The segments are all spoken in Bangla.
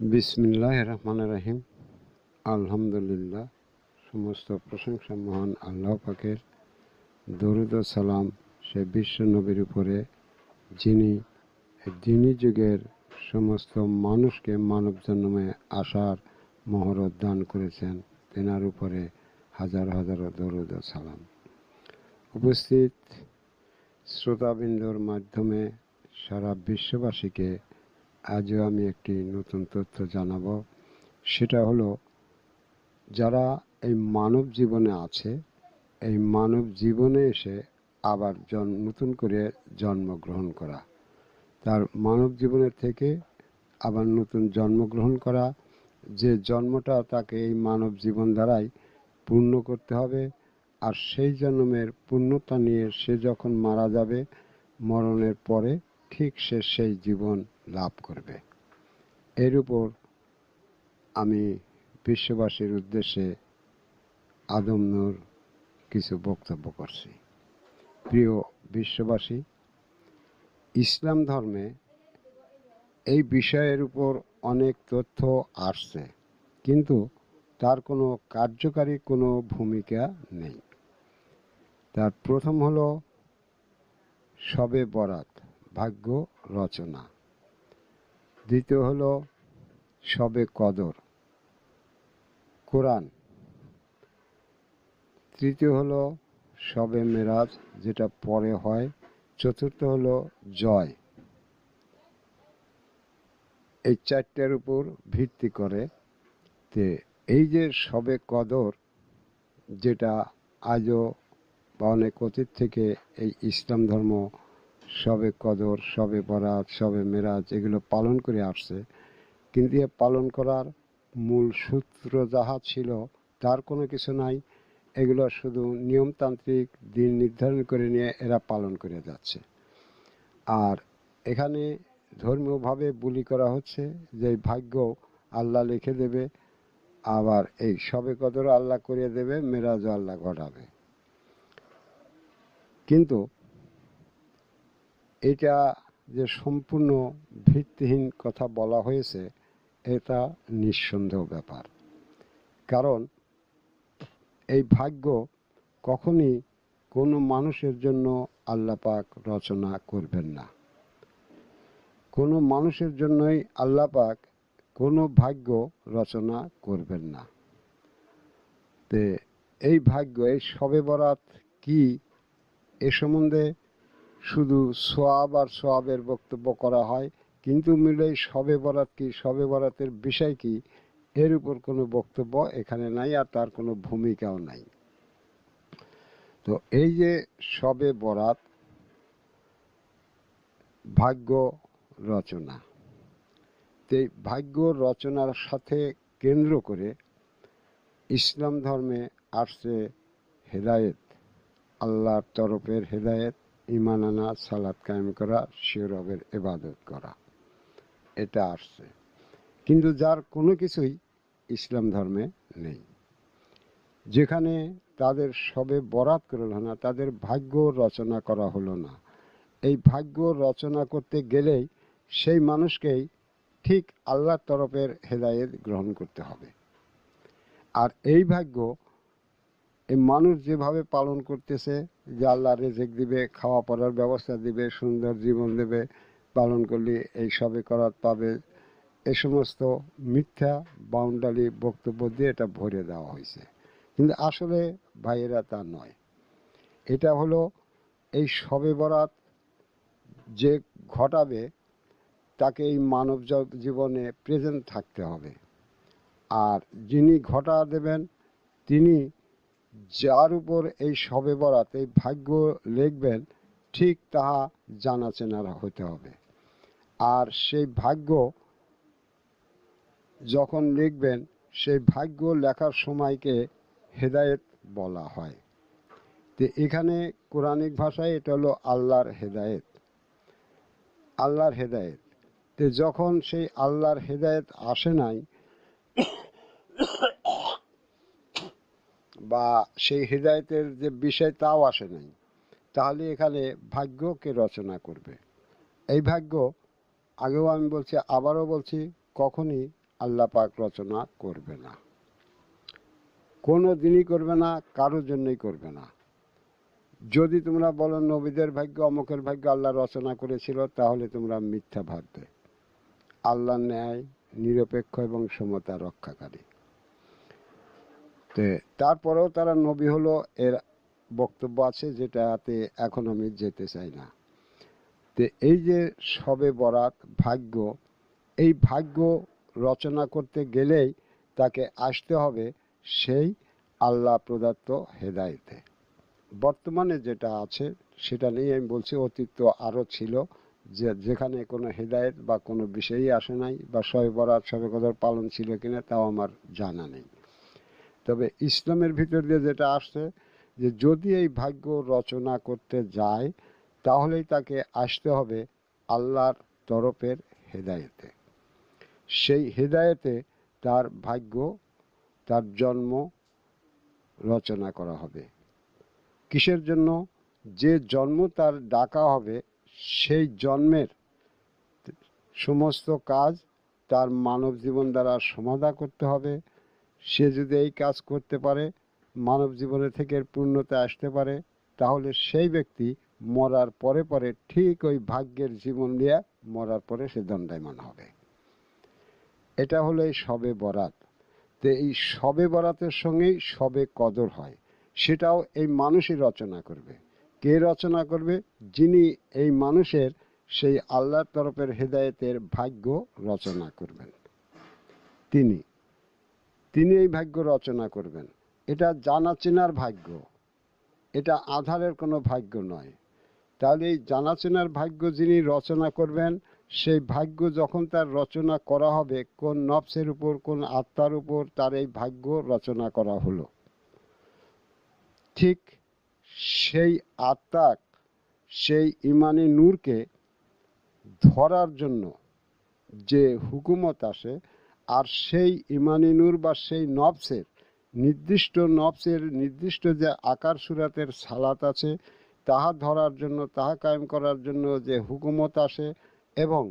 বিসমিল্লাহির রহমানির রহিম। আলহামদুলিল্লাহ, সমস্ত প্রশংসা মহান আল্লাহ পাকের। দরুদ ও সালাম সে বিশ্ব নবীর উপরে, যিনি দিনী যুগের সমস্ত মানুষকে মানব জন্মে আসার মহরত দান করেছেন। তেনার উপরে হাজার হাজার দরুদ ও সালাম। উপস্থিত শ্রোতাবৃন্দর মাধ্যমে সারা বিশ্ববাসীকে আজও আমি একটি নতুন তথ্য জানাবো। সেটা হলো, যারা এই মানব জীবনে আছে, এই মানব জীবনে এসে আবার নতুন করে জন্মগ্রহণ করা, তার মানব জীবনের থেকে আবার নতুন জন্মগ্রহণ করা, যে জন্মটা তাকে এই মানব জীবন দ্বারাই পূর্ণ করতে হবে। আর সেই জন্মের পূর্ণতা নিয়ে সে যখন মারা যাবে, মরণের পরে ঠিক সে সেই জীবন লাভ করবে। এর উপর আমি বিশ্ববাসীর উদ্দেশ্যে আদম নূর কিছু বক্তব্য করছি। প্রিয় বিশ্ববাসী, ইসলাম ধর্মে এই বিষয়ের উপর অনেক তথ্য আসছে, কিন্তু তার কোনো কার্যকারী কোনো ভূমিকা নেই। তার প্রথম হলো শবে বরাত, ভাগ্য রচনা। দ্বিতীয় হলো শবে কদর, কোরআন। তৃতীয় হলো শবে মেরাজ, যেটা পরে হয়। চতুর্থ হলো জয়। এই চারটার উপর ভিত্তি করে এই যে শবে কদর, যেটা আজও বা অনেক অতীত থেকে এই ইসলাম ধর্ম শবে কদর, শবে বরাত, শবে মেরাজ এগুলো পালন করে আসছে, কিন্তু এ পালন করার মূল সূত্র যাহা ছিল তার কোনো কিছু নাই। এগুলো শুধু নিয়মতান্ত্রিক দিন নির্ধারণ করে নিয়ে এরা পালন করে যাচ্ছে। আর এখানে ধর্মীয়ভাবে বুলি করা হচ্ছে যে ভাগ্য আল্লাহ লিখে দেবে, আবার এই শবে কদরও আল্লাহ করিয়ে দেবে, মেরাজও আল্লাহ ঘটাবে। কিন্তু এটা যে সম্পূর্ণ ভিত্তিহীন কথা বলা হয়েছে, এটা নিঃসন্দেহ ব্যাপার। কারণ এই ভাগ্য কখনই কোনো মানুষের জন্য আল্লাহ পাক রচনা করবেন না। কোনো মানুষের জন্যই আল্লাহ পাক কোনো ভাগ্য রচনা করবেন না। এই ভাগ্য, এই শবে বরাত কি, এ সম্বন্ধে শুধু সোয়াব আর সোয়াবের বক্তব্য করা হয়, কিন্তু মিলে শবে বরাত কি, শবে বরাতের বিষয় কি, এর উপর কোনো বক্তব্য এখানে নাই, আর তার কোনো ভূমিকাও নাই। তো এই যে শবে বরাত, ভাগ্য রচনা, এই ভাগ্য রচনার সাথে কেন্দ্র করে ইসলাম ধর্মে আসছে হেদায়েত, আল্লাহর তরফের হেদায়েত, ঈমান আনা, সালাত কায়েম করা, সে রবের ইবাদত করা, এটা আসছে। কিন্তু যার কোনো কিছুই ইসলাম ধর্মে নেই। যেখানে তাদের শবে বরাত করলো না, তাদের ভাগ্য রচনা করা হলো না। এই ভাগ্য রচনা করতে গেলেই সেই মানুষকেই ঠিক আল্লাহর তরফের হেদায়েত গ্রহণ করতে হবে। আর এই ভাগ্য এই মানুষ যেভাবে পালন করতেছে, যে আল্লাহ রেজেক দিবে, খাওয়া পড়ার ব্যবস্থা দিবে, সুন্দর জীবন দেবে, পালন করলে এই সবে করাত পাবে, এ সমস্ত মিথ্যা বাউন্ডারি বক্তব্য দিয়ে এটা ভরে দেওয়া হয়েছে। কিন্তু আসলে ভাইয়েরা তা নয়। এটা হলো এই শবে বরাত যে ঘটাবে, তাকে এই মানব জীবনে প্রেজেন্ট থাকতে হবে। আর যিনি ঘটা দেবেন, তিনি যার উপর এই শবে বরাত, এই ভাগ্য লিখবেন, ঠিক তাহা জানা চেনারা হতে হবে। আর সেই ভাগ্য যখন লিখবেন, সেই ভাগ্য লেখার সময়কে হেদায়েত বলা হয়। তো এখানে কোরআনিক ভাষায় এটা হলো আল্লাহর হেদায়েত, আল্লাহর হেদায়েত। তো যখন সেই আল্লাহর হেদায়েত আসে নাই, বা সেই হেদায়েতের যে বিষয় তাও আসে নাই, তাহলে এখানে ভাগ্যকে রচনা করবে। এই ভাগ্য, আগেও আমি বলছি, আবারও বলছি, কখনই আল্লাহ পাক রচনা করবে না, কোনো দিনই করবে না, কারোর জন্যই করবে না। যদি তোমরা বলো নবীদের ভাগ্য অমুকের ভাগ্য আল্লাহ রচনা করেছিল, তাহলে তোমরা মিথ্যা ভাববে। আল্লাহ ন্যায়, নিরপেক্ষ এবং সমতা রক্ষাকারী। তারপরেও তারা নবী হলো, এর বক্তব্য আছে, যেটাতে এখন আমি যেতে চাই না। এই যে শবে বরাত ভাগ্য, এই ভাগ্য রচনা করতে গেলেই তাকে আসতে হবে সেই আল্লাহ প্রদত্ত হেদায়েতে। বর্তমানে যেটা আছে সেটা নিয়ে আমি বলছি, অতীত তো আরও ছিল, যেখানে কোনো হেদায়েত বা কোনো বিষয়ই আসে নাই, বা শবে বরাত শবে কদর পালন ছিল কিনা তাও আমার জানা নেই। তবে ইসলামের ভিতর দিয়ে যেটা আসছে, যে যদি এই ভাগ্য রচনা করতে যায়, তাহলেই তাকে আসতে হবে আল্লাহর তরফের হেদায়েতে। সেই হেদায়েতে তার ভাগ্য, তার জন্ম রচনা করা হবে। কিসের জন্য? যে জন্ম তার ডাকা হবে, সেই জন্মের সমস্ত কাজ তার মানব জীবন দ্বারা সমাধা করতে হবে। সে যদি এই কাজ করতে পারে, মানব জীবনে থেকে পূর্ণতা আসতে পারে, তাহলে সেই ব্যক্তি মরার পরে পরে ঠিক ওই ভাগ্যের জীবন দিয়ে মরার পরে সে দণ্ডায়মান হবে। এটা হলো এই শবে বরাত। এই শবে বরাতের সঙ্গেই শবে কদর হয়, সেটাও এই মানুষই রচনা করবে। কে রচনা করবে? যিনি এই মানুষের সেই আল্লাহর তরফের হেদায়েতের ভাগ্য রচনা করবেন, তিনি এই ভাগ্য রচনা করবেন। এটা জানা চেনার ভাগ্য, এটা আধারের কোনো ভাগ্য নয়। তাহলে এই জানা চেনার ভাগ্য যিনি রচনা করবেন, সেই ভাগ্য যখন তার রচনা করা হবে, কোন নফসের উপর, কোন আত্মার উপর তার এই ভাগ্য রচনা করা হলো, ঠিক সেই আত্মার সেই ইমানি নূরকে ধরার জন্য যে হুকুমত আসে, আর সেই ইমানি নূর বা সেই নফসের নির্দিষ্ট যে আকার সুরাতের সালাত আছে, তাহা ধরার জন্য, তাহা কায়েম করার জন্য যে হুকুমত আসে, এবং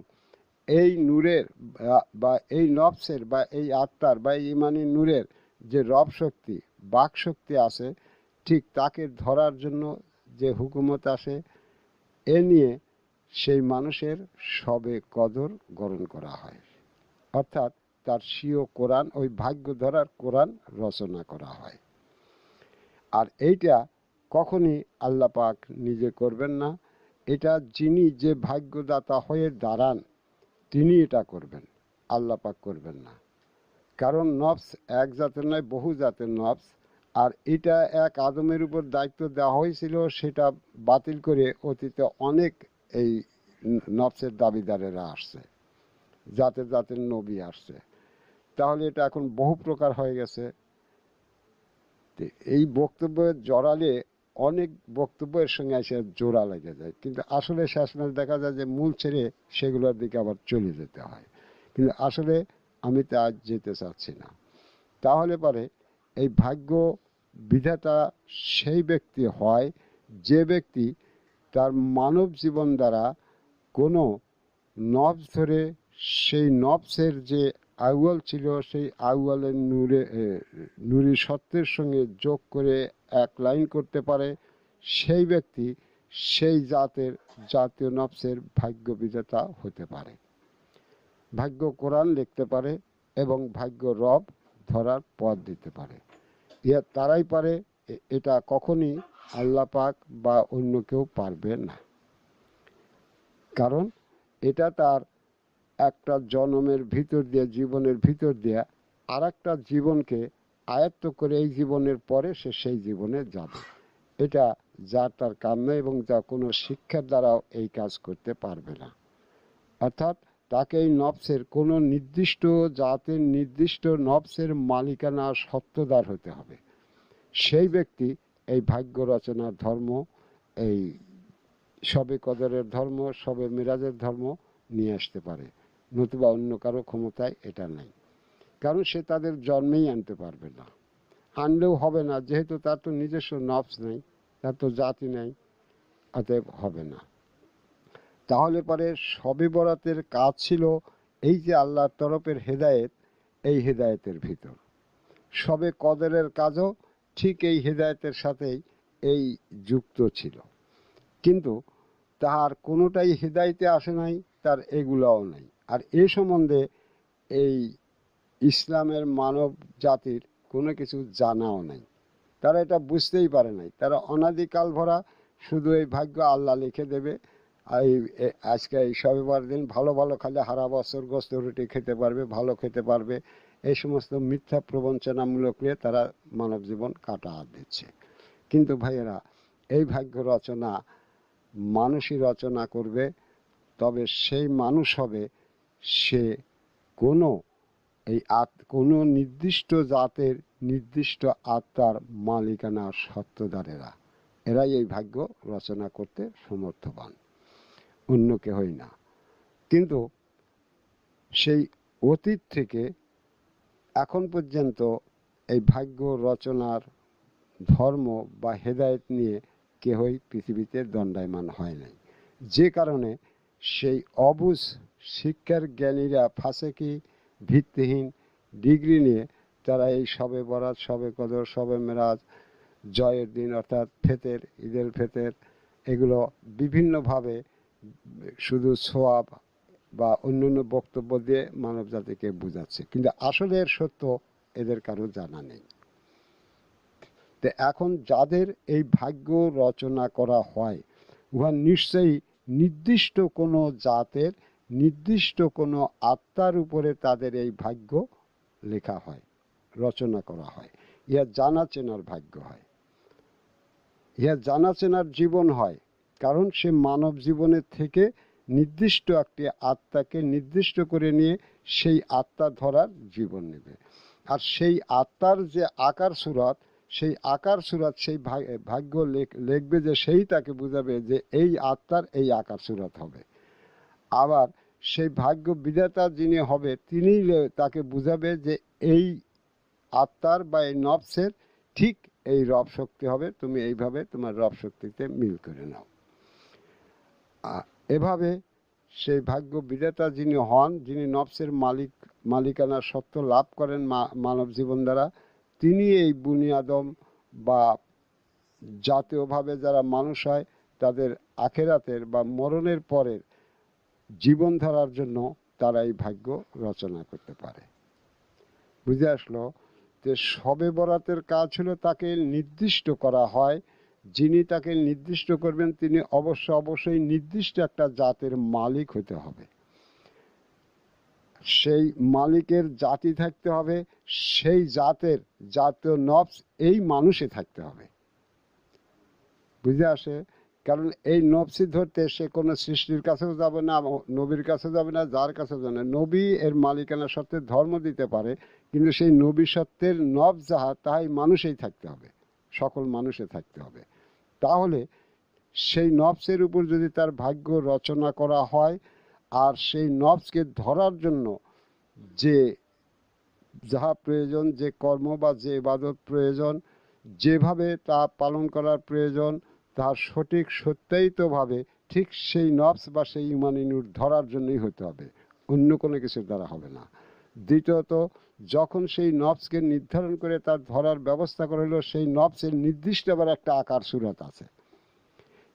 এই নূরের বা এই নফসের বা এই আত্মার বা এই ইমানি নূরের যে রব শক্তি, বাক শক্তি আছে, ঠিক তাকে ধরার জন্য যে হুকুমত আসে, এ নিয়ে সেই মানুষের শবে কদর গ্রহণ করা হয়। অর্থাৎ তার স্বীয় কোরআন, ওই ভাগ্য ধরার কোরআন রচনা করা হয়। আর এইটা কখনই আল্লাহ পাক নিজে করবেন না, এটা যিনি যে ভাগ্যদাতা হয়ে দাঁড়ান তিনি এটা করবেন, আল্লাহ পাক করবেন না। কারণ নফস এক জাতের নয়, বহু জাতের নফস। আর এটা এক আদমের উপর দায়িত্ব দেওয়া হয়েছিল, সেটা বাতিল করে অতীতে অনেক এই নফসের দাবিদারেরা আসছে, জাতের জাতের নবী আসছে। তাহলে এটা এখন বহু প্রকার হয়ে গেছে। এই বক্তব্য জড়ালে অনেক বক্তব্যের সঙ্গে এসে জোড়া লেগে যায়, কিন্তু আসলে শেষমেশ দেখা যায় যে মূল ছেড়ে সেগুলোর দিকে আবার চলে যেতে হয়। কিন্তু আসলে আমি তা আজ যেতে চাচ্ছি না। তাহলে পরে এই ভাগ্য বিধাতা সেই ব্যক্তি হয় যে ব্যক্তি তার মানব জীবন দ্বারা কোনো নফস ধরে সেই নফসের যে আউয়াল ছিল, সেই আউয়ালের নুরি সত্যের সঙ্গে যোগ করে এক লাইন করতে পারে, সেই ব্যক্তি সেই জাতীয় নফসের ভাগ্য বিধাতা হতে পারে, ভাগ্য কোরআন লিখতে পারে এবং ভাগ্য রব ধরার পথ দিতে পারে। তারাই পারে, এটা কখনই আল্লাহ পাক বা অন্য কেউ পারবে না। কারণ এটা তার একটা জন্মের ভিতর দিয়ে, জীবনের ভিতর দিয়ে আর একটা জীবনকে আয়ত্ত করে এই জীবনের পরে সে সেই জীবনে যাবে। এটা যার তার কাম নয়, এবং যা কোনো শিক্ষার দ্বারাও এই কাজ করতে পারবে না। অর্থাৎ তাকে এই নফসের কোনো নির্দিষ্ট জাতের নির্দিষ্ট নফসের মালিকানা সত্ত্বদার হতে হবে। সেই ব্যক্তি এই ভাগ্য রচনার ধর্ম, এই শবে কদরের ধর্ম, শবে মিরাজের ধর্ম নিয়ে আসতে পারে, নতুবা অন্য কারো ক্ষমতায় এটা নেই। কারণ সে তাদের জন্মেই আনতে পারবে না, আনলেও হবে না, যেহেতু তার তো নিজস্ব নফস নেই, তার তো জাতি নেই, অতএব হবে না। তাহলে পরে শবে বরাতের কাজ ছিল এই যে আল্লাহর তরফের হেদায়েত, এই হেদায়েতের ভিতর। সবে কদরের কাজও ঠিক এই হেদায়েতের সাথেই এই যুক্ত ছিল, কিন্তু তাহার কোনোটাই হেদায়েতে আসে নাই, তার এগুলাও নাই। আর এ সম্বন্ধে এই ইসলামের মানব জাতির কোনো কিছু জানাও নাই, তারা এটা বুঝতেই পারে নাই। তারা অনাদিকাল ভরা শুধু এই ভাগ্য আল্লাহ লিখে দেবে, আজকে এই শবে দিন ভালো ভালো খালে হারা বছর গোস্ত রুটি খেতে পারবে, ভালো খেতে পারবে, এই সমস্ত মিথ্যা প্রবঞ্চনামূলক নিয়ে তারা মানব জীবন কাটা দিচ্ছে। কিন্তু ভাইয়েরা, এই ভাগ্য রচনা মানুষই রচনা করবে, তবে সেই মানুষ হবে সে কোনো কোনো নির্দিষ্ট জাতের নির্দিষ্ট আত্মার মালিকানা সত্ত্বদারেরা, এরাই এই ভাগ্য রচনা করতে সমর্থবান, অন্য কেহই না। কিন্তু সেই অতীত থেকে এখন পর্যন্ত এই ভাগ্য রচনার ধর্ম বা হেদায়েত নিয়ে কেহই পৃথিবীতে দণ্ডায়মান হয় নাই, যে কারণে সেই অবুঝ শিক্ষার জ্ঞানীরা ফাঁসেকি ভিত্তিহীন ডিগ্রি নিয়ে তারা এই শবে বরাত, শবে কদর, শবে মেরাজ, জয়ের দিন অর্থাৎ ফেতের, ঈদের ফেতের, এগুলো বিভিন্নভাবে শুধু সোয়াব বা অন্যান্য বক্তব্য দিয়ে মানব জাতিকে বোঝাচ্ছে, কিন্তু আসলে এর সত্য এদের কারো জানা নেই। তো এখন যাদের এই ভাগ্য রচনা করা হয়, উহা নিশ্চয়ই নির্দিষ্ট কোনো জাতের নির্দিষ্ট কোনো আত্মার উপরে তাদের এই ভাগ্য লেখা হয়, রচনা করা হয়। ইহা জানা চেনার ভাগ্য হয়, ইহা জানা চেনার জীবন হয়, কারণ সে মানব জীবনের থেকে নির্দিষ্ট একটি আত্মাকে নির্দিষ্ট করে নিয়ে সেই আত্মা ধরার জীবন নেবে। আর সেই আত্মার যে আকার সুরাত, সেই আকার সুরাত সেই ভাগ্য লিখবে, যে সেই তাকে বুঝাবে যে এই আত্মার এই আকার সুরাত হবে। আবার সেই ভাগ্য বিধাতা যিনি হবে তিনি তাকে বুঝাবে যে এই আত্মার বা এই নফসের ঠিক এই রব শক্তি হবে, তুমি এইভাবে তোমার রব শক্তিতে মিল করে নাও। এভাবে সেই ভাগ্য বিধাতা যিনি হন, যিনি নফসের মালিকানার সত্ত্ব লাভ করেন মানব জীবন দ্বারা, তিনি এই বুনিয়াদম বা জাতীয়ভাবে যারা মানুষ হয় তাদের আখেরাতের বা মরণের পরের জীবন ধারার জন্য তারা এই ভাগ্য রচনা করতে পারে। বুঝে আসলো যে শবে বরাতের কাজ হলো তাকে নির্দিষ্ট করা হয়, যিনি তাকে নির্দিষ্ট করবেন তিনি অবশ্যই নির্দিষ্ট একটা জাতের মালিক হতে হবে, সেই মালিকের জাতি থাকতে হবে, সেই জাতের জাতীয় নফস এই মানুষে থাকতে হবে। বুঝে আসে? কারণ এই নফসি ধরতে সে কোনো সৃষ্টির কাছেও যাবে না, নবীর কাছে যাবে না, যার কাছে যাবে না। নবী এর মালিকানা সত্ত্বে ধর্ম দিতে পারে, কিন্তু সেই নবী সত্ত্বের নফস যাহা তাহাই মানুষেই থাকতে হবে, সকল মানুষে থাকতে হবে। তাহলে সেই নফসের উপর যদি তার ভাগ্য রচনা করা হয়, আর সেই নফসকে ধরার জন্য যে যাহা প্রয়োজন, যে কর্ম বা যে ইবাদত প্রয়োজন, যেভাবে তা পালন করার প্রয়োজন, তার সঠিক সত্যায়িতভাবে ঠিক সেই নফস বা সেই ইমানি নূর ধরার জন্যই হতে হবে, অন্য কোনো কিছুর দ্বারা হবে না। দ্বিতীয়ত, যখন সেই নফসকে নির্ধারণ করে তার ধরার ব্যবস্থা করা হলো, সেই নফসের নির্দিষ্ট আবার একটা আকার সুরাত আছে,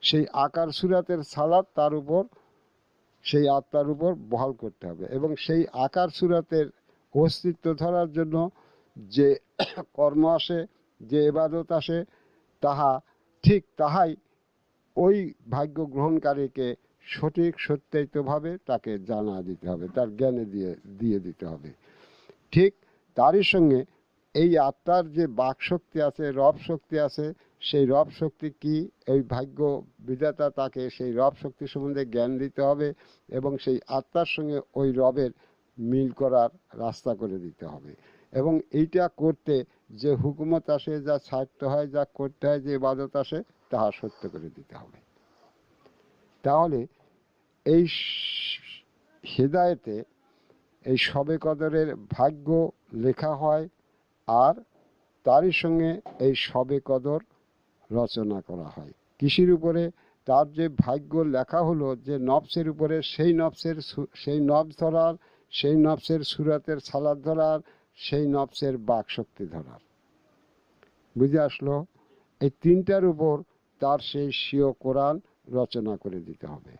সেই আকার সুরাতের সালাত তার উপর, সেই আত্মার উপর বহাল করতে হবে। এবং সেই আকার সুরাতের অস্তিত্ব ধরার জন্য যে কর্ম আসে, যে ইবাদত আসে, তাহাই ওই ভাগ্য গ্রহণকারীকে সঠিক সত্যায়িতভাবে তাকে জানা দিতে হবে, তার জ্ঞানে দিয়ে দিতে হবে। ঠিক তারই সঙ্গে এই আত্মার যে বাক শক্তি আছে, রব শক্তি আছে, সেই রব শক্তি কি, এই ভাগ্য বিধাতা তাকে সেই রব শক্তি সম্বন্ধে জ্ঞান দিতে হবে, এবং সেই আত্মার সঙ্গে ওই রবের মিল করার রাস্তা করে দিতে হবে। এবং এইটা করতে যে হুকুমত আসে, যা ছাড়তে হয়, যা করতে হয়, যে ইবাদত আসে, তাহা সত্য করে দিতে হবে। তাহলে এই হেদায়েতে এই শবে কদরের ভাগ্য লেখা হয়, আর তারই সঙ্গে এই শবে কদর রচনা করা হয়। কৃষির উপরে তার যে ভাগ্য লেখা হলো, যে নফসের উপরে, সেই নফস ধরার, সেই নফসের সুরাতের সালাদ ধরার, সেই নফসের বাক শক্তি ধরার। বুঝে আসলো? এই তিনটার উপর তার সেই স্বীয় কোরআন রচনা করে দিতে হবে।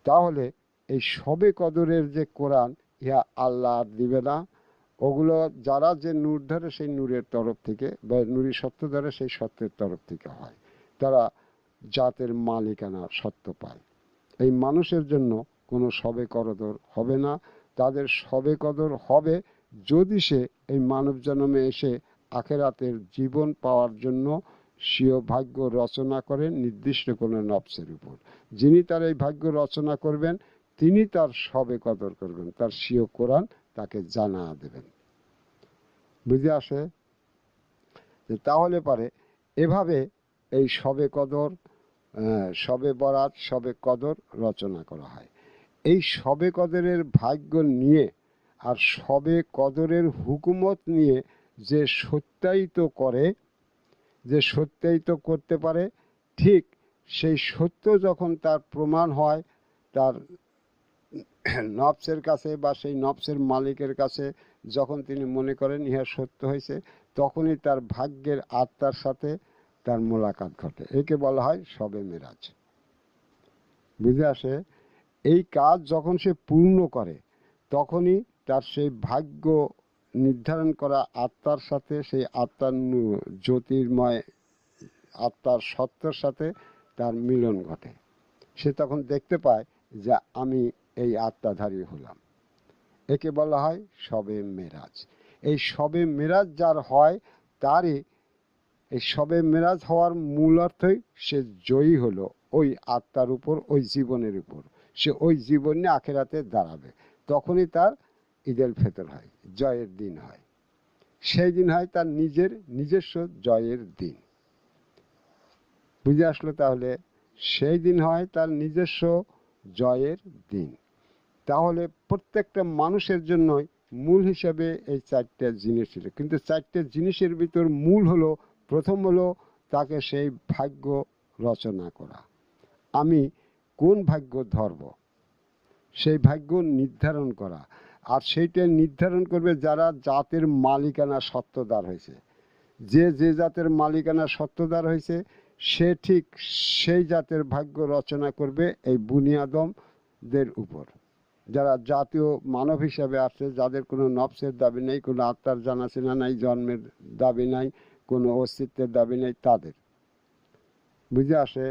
তাহলে এই শবে কদরের যে কোরআন, ইহা আল্লাহ আর দিবে না। ওগুলো যারা যে নূর ধরে সেই নূরের তরফ থেকে, বা নূরি সত্য ধরে সেই সত্যের তরফ থেকে হয়। তারা জাতের মালিকানা সত্য পায়। এই মানুষের জন্য কোনো শবে কদর হবে না। তাদের শবে কদর হবে যদি সে এই মানব জন্মে এসে আখেরাতের জীবন পাওয়ার জন্য স্বীয় ভাগ্য রচনা করেন নির্দিষ্ট কোনো নফসের উপর। যিনি তার এই ভাগ্য রচনা করবেন তিনি তার শবে কদর করবেন, তার স্বীয় কোরআন তাকে জানা দেবেন। বুঝে আসে? তাহলে পারে এভাবে এই শবে কদর, শবে বরাত, শবে কদর রচনা করা হয়। এই শবে কদরের ভাগ্য নিয়ে আর শবে কদরের হুকুমত নিয়ে যে সত্যায়িত করে, যে সত্যায়িত করতে পারে, ঠিক সেই সত্য যখন তার প্রমাণ হয় তার নফসের কাছে বা সেই নফসের মালিকের কাছে, যখন তিনি মনে করেন ইহা সত্য হয়েছে, তখনই তার ভাগ্যের আত্মার সাথে তার মোলাকাত ঘটে। একে বলা হয় শবে মেরাজ। বুঝে আসে? এই কাজ যখন সে পূর্ণ করে তখনই তার সেই ভাগ্য নির্ধারণ করা আত্মার সাথে, সেই আত্মার জ্যোতির্ময় আত্মার সত্যের সাথে তার মিলন ঘটে। সে তখন দেখতে পায় যে আমি এই আত্মাধারী হলাম। একে বলা হয় শবে মেরাজ। এই শবে মেরাজ যার হয় তারই এই শবে মেরাজ হওয়ার মূল অর্থই সে জয়ী হলো ওই আত্মার উপর, ওই জীবনের উপর। সে ওই জীবন নিয়ে আখেরাতে দাঁড়াবে। তখনই তার ঈদুল ফিতর হয়, জয়ের দিন হয়। সেই দিন হয় তার নিজস্ব জয়ের দিন। বুঝে আসলো? তাহলে সেই দিন হয় তার নিজস্ব জয়ের দিন। তাহলে প্রত্যেকটা মানুষের জন্যই মূল হিসাবে এই চারটে জিনিস ছিল। কিন্তু চারটে জিনিসের ভিতর মূল হলো, প্রথম হলো তাকে সেই ভাগ্য রচনা করা। আমি কোন ভাগ্য ধরব, সেই ভাগ্য নির্ধারণ করা। আর সেইটা নির্ধারণ করবে যারা জাতের মালিকানা সত্ত্বদার হয়েছে। যে যে জাতের মালিকানা সত্ত্বদার হয়েছে সে ঠিক সেই জাতের ভাগ্য রচনা করবে এই বুনিয়াদমদের উপর। যারা জাতীয় মানব হিসাবে আসছে, যাদের কোনো নফসের দাবি নেই, কোনো আত্মার জানাশোনা নাই, জন্মের দাবি নাই, কোনো অস্তিত্বের দাবি নেই, তাদের। বুঝে আসে?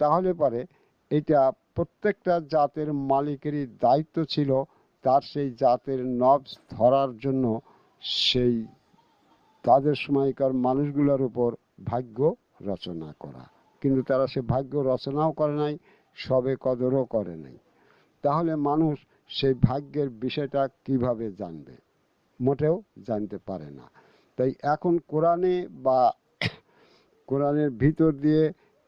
তাহলে পরে এটা প্রত্যেকটা জাতের মালিকেরই দায়িত্ব ছিল তার সেই জাতের নফস ধরার জন্য সেই তাদের সময়কার মানুষগুলোর উপর ভাগ্য রচনা করা। কিন্তু তারা সে ভাগ্য রচনাও করে নাই, শবে কদরও করে নাই। তাহলে মানুষ সেই ভাগ্যের বিষয়টা কিভাবে জানবে? মোটেও জানতে পারে না। তাই এখন কোরআনে বা কোরআনের ভিতর দিয়ে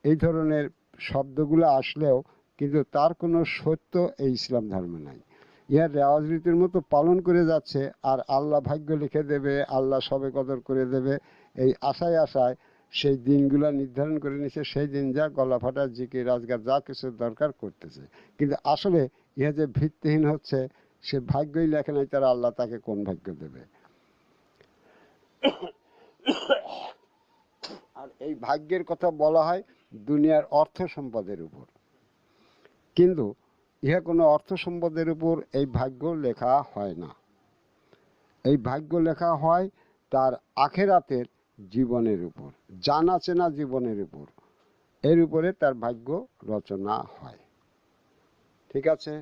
এই ধরনের শব্দগুলো আসলেও কিন্তু তার কোনো সত্য এই ইসলাম ধর্মে নাই। ইহার রেওয়াজ রীতির মতো পালন করে যাচ্ছে, আর আল্লাহ ভাগ্য লিখে দেবে, আল্লাহ সবে কদর করে দেবে, এই আশায় সেই দিনগুলো নির্ধারণ করে নিছে। সেই দিন যা গলা ফাটা জিকির আজগার যা কিছু দরকার করতেছে। কিন্তু আসলে ইহা যে ভিত্তিহীন হচ্ছে, সে ভাগ্যই লেখে নাই, তারা আল্লাহ তাকে কোন ভাগ্য দেবে? আর এই ভাগ্যের কথা বলা হয় দুনিয়ার অর্থ সম্পদের উপর, কিন্তু ইহা কোনো অর্থ সম্পদের উপর এই ভাগ্য লেখা হয় না। এই ভাগ্য লেখা হয় তার আখেরাতের জীবনের উপর, জানা চেনা জীবনের উপর। এর উপরে তার ভাগ্য রচনা হয়। ঠিক আছে?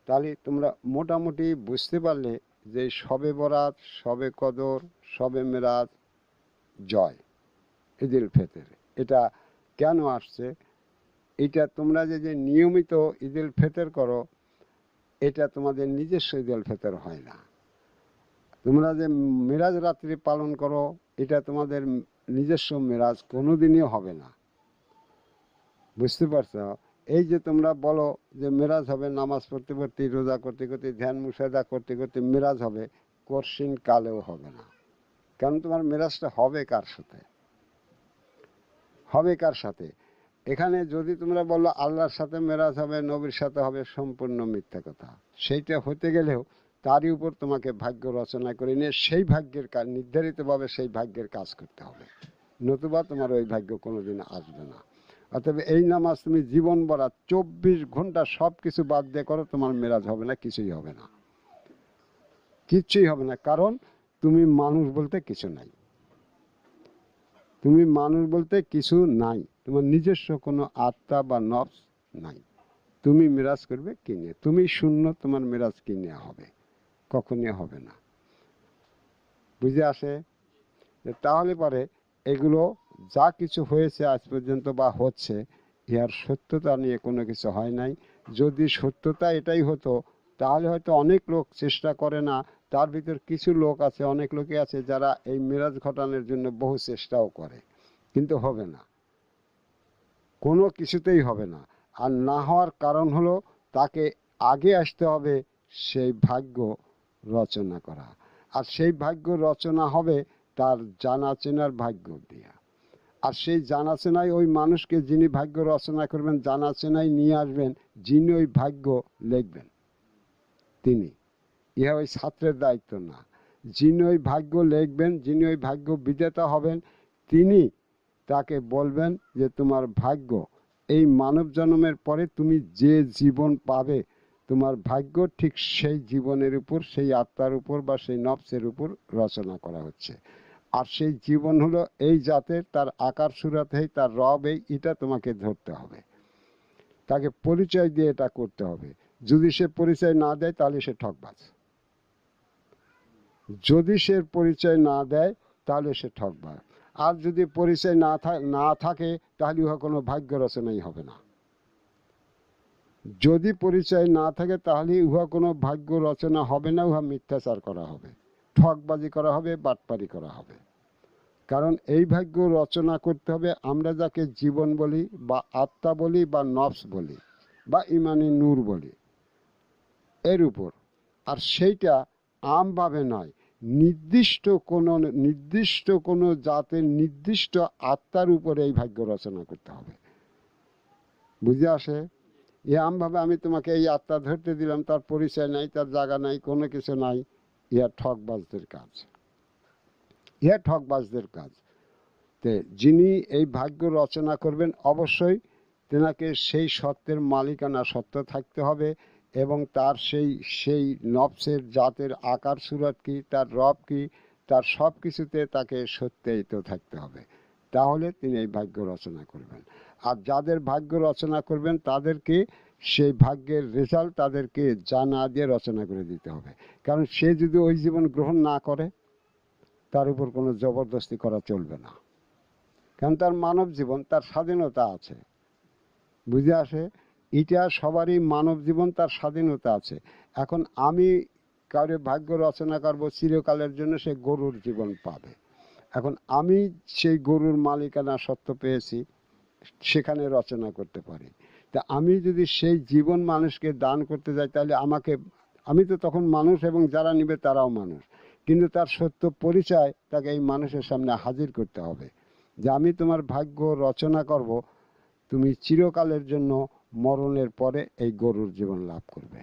তাহলে তোমরা মোটামুটি বুঝতে পারলে যে শবে বরাত, শবে কদর, শবে মেরাজ, জয়, ঈদুল ফিতর এটা কেন আসছে। এটা তোমরা যে নিয়মিত ঈদুল ফিতর করো, এটা তোমাদের নিজস্ব ঈদুল ফিতর হয় না। তোমরা যে মেরাজ রাত্রি পালন করো, এটা তোমাদের নিজস্ব মেরাজ কোনোদিনই হবে না। বুঝতে পারছো? এই যে তোমরা বলো যে মেরাজ হবে, নামাজ পড়তে পড়তে, রোজা করতে করতে, ধ্যান মুশাহাদা করতে করতে মেরাজ হবে, কঠিন কালেও হবে না। কারণ তোমার মেরাজটা হবে কার সাথে? হবে কার সাথে? এখানে যদি তোমরা বলো আল্লাহর সাথে মেরাজ হবে, নবীর সাথে হবে, সম্পূর্ণ মিথ্যা কথা। সেইটা হতে গেলেও তারই উপর তোমাকে ভাগ্য রচনা করে নিয়ে সেই ভাগ্যের কাজ, নির্ধারিতভাবে সেই ভাগ্যের কাজ করতে হবে, নতুবা তোমার ওই ভাগ্য কোনোদিন আসবে না। অতএব এই নামাজ তুমি জীবন ভরা 24 ঘন্টা সব কিছু বাদ দিয়ে করো, তোমার মেরাজ হবে না, কিছুই হবে না, কিচ্ছুই হবে না। কারণ তুমি মানুষ বলতে কিছু নাই, তুমি মানুষ বলতে কিছু নাই, তোমার নিজস্ব কোনো আত্মা বা নফস নাই। তুমি মেরাজ করবে কি নিয়ে? তুমি শূন্য, তোমার মেরাজ কি নিয়ে হবে? কখনই হবে না। বুঝে আসে? তাহলে পরে এগুলো যা কিছু হয়েছে আজ পর্যন্ত বা হচ্ছে, ইহার সত্যতা নিয়ে কোনো কিছু হয় নাই। যদি সত্যতা এটাই হতো তাহলে হয়তো অনেক লোক চেষ্টা করে না। তার ভিতর কিছু লোক আছে, অনেক লোকই আছে যারা এই মেরাজ ঘটানোর জন্য বহু চেষ্টাও করে, কিন্তু হবে না, কোনো কিছুতেই হবে না। আর না হওয়ার কারণ হলো তাকে আগে আসতে হবে সেই ভাগ্য রচনা করা। আর সেই ভাগ্য রচনা হবে তার জানাচেনার ভাগ্য দিয়া। আর সেই জানাচেনাই ওই মানুষকে, যিনি ভাগ্য রচনা করবেন, জানাচেনাই নিয়ে আসবেন, যিনি ওই ভাগ্য লিখবেন তিনি। ইহা ওই ছাত্রের দায়িত্ব না। যিনি ওই ভাগ্য লিখবেন, যিনি ওই ভাগ্য বিজেতা হবেন, তিনি তাকে বলবেন যে তোমার ভাগ্য এই মানব জন্মের পরে তুমি যে জীবন পাবে, তোমার ভাগ্য ঠিক সেই জীবনের উপর, সেই আত্মার উপর বা সেই নফসের উপর রচনা করা হচ্ছে। আর সেই জীবন হলো এই জাতের, তার আকার সুরাতেই, তার রব এই, এটা তোমাকে ধরতে হবে, তাকে পরিচয় দিয়ে এটা করতে হবে। যদি সে পরিচয় না দেয় তাহলে সে ঠকবাজ। যদি সে পরিচয় না দেয় তাহলে সে ঠকবাজ। আর যদি পরিচয় না থাকে তাহলে উহা কোনো ভাগ্য রচনাই হবে না। যদি পরিচয় না থাকে তাহলে উহা কোনো ভাগ্য রচনা হবে না, উহা মিথ্যাচার করা হবে, ঠকবাজি করা হবে, বাটপারি করা হবে। কারণ এই ভাগ্য রচনা করতে হবে আমরা যাকে জীবন বলি বা আত্মা বলি বা নফস বলি বা ইমানি নূর বলি, এর উপর। আর সেইটা আমভাবে নয়, নির্দিষ্ট কোনো জাতের নির্দিষ্ট আত্মার উপরে এই ভাগ্য রচনা করতে হবে। বুঝে আসে? এ আমভাবে আমি তোমাকে এই আত্মা ধরতে দিলাম, তার পরিচয় নাই, তার জায়গা নাই, কোনো কিছু নাই, ইহা ঠকবাজদের কাজ, ইহা ঠকবাজদের কাজ। তে যিনি এই ভাগ্য রচনা করবেন অবশ্যই তেনাকে সেই সত্যের মালিকানা সত্য থাকতে হবে, এবং তার সেই নফসের জাতের আকার সুরত কি, তার রব কি, তার সব কিছুতে তাকে সত্যায়িত থাকতে হবে। তাহলে তিনি এই ভাগ্য রচনা করবেন। আর যাদের ভাগ্য রচনা করবেন তাদেরকে সেই ভাগ্যের রেজাল্ট তাদেরকে জানা দিয়ে রচনা করে দিতে হবে। কারণ সে যদি ওই জীবন গ্রহণ না করে, তার উপর কোনো জবরদস্তি করা চলবে না। কারণ তার মানব জীবন, তার স্বাধীনতা আছে। বুঝে আসে? এটা সবারই মানব জীবন, তার স্বাধীনতা আছে। এখন আমি কারো ভাগ্য রচনা করবো চিরকালের জন্য, সে গরুর জীবন পাবে। এখন আমি সেই গরুর মালিকানা সত্য পেয়েছি, সেখানে রচনা করতে পারি। তা আমি যদি সেই জীবন মানুষকে দান করতে যাই তাহলে আমি তো তখন মানুষ, এবং যারা নিবে তারাও মানুষ, কিন্তু তার সত্য পরিচয় তাকে এই মানুষের সামনে হাজির করতে হবে যে আমি তোমার ভাগ্য রচনা করব, তুমি চিরকালের জন্য মরণের পরে এই গরুর জীবন লাভ করবে।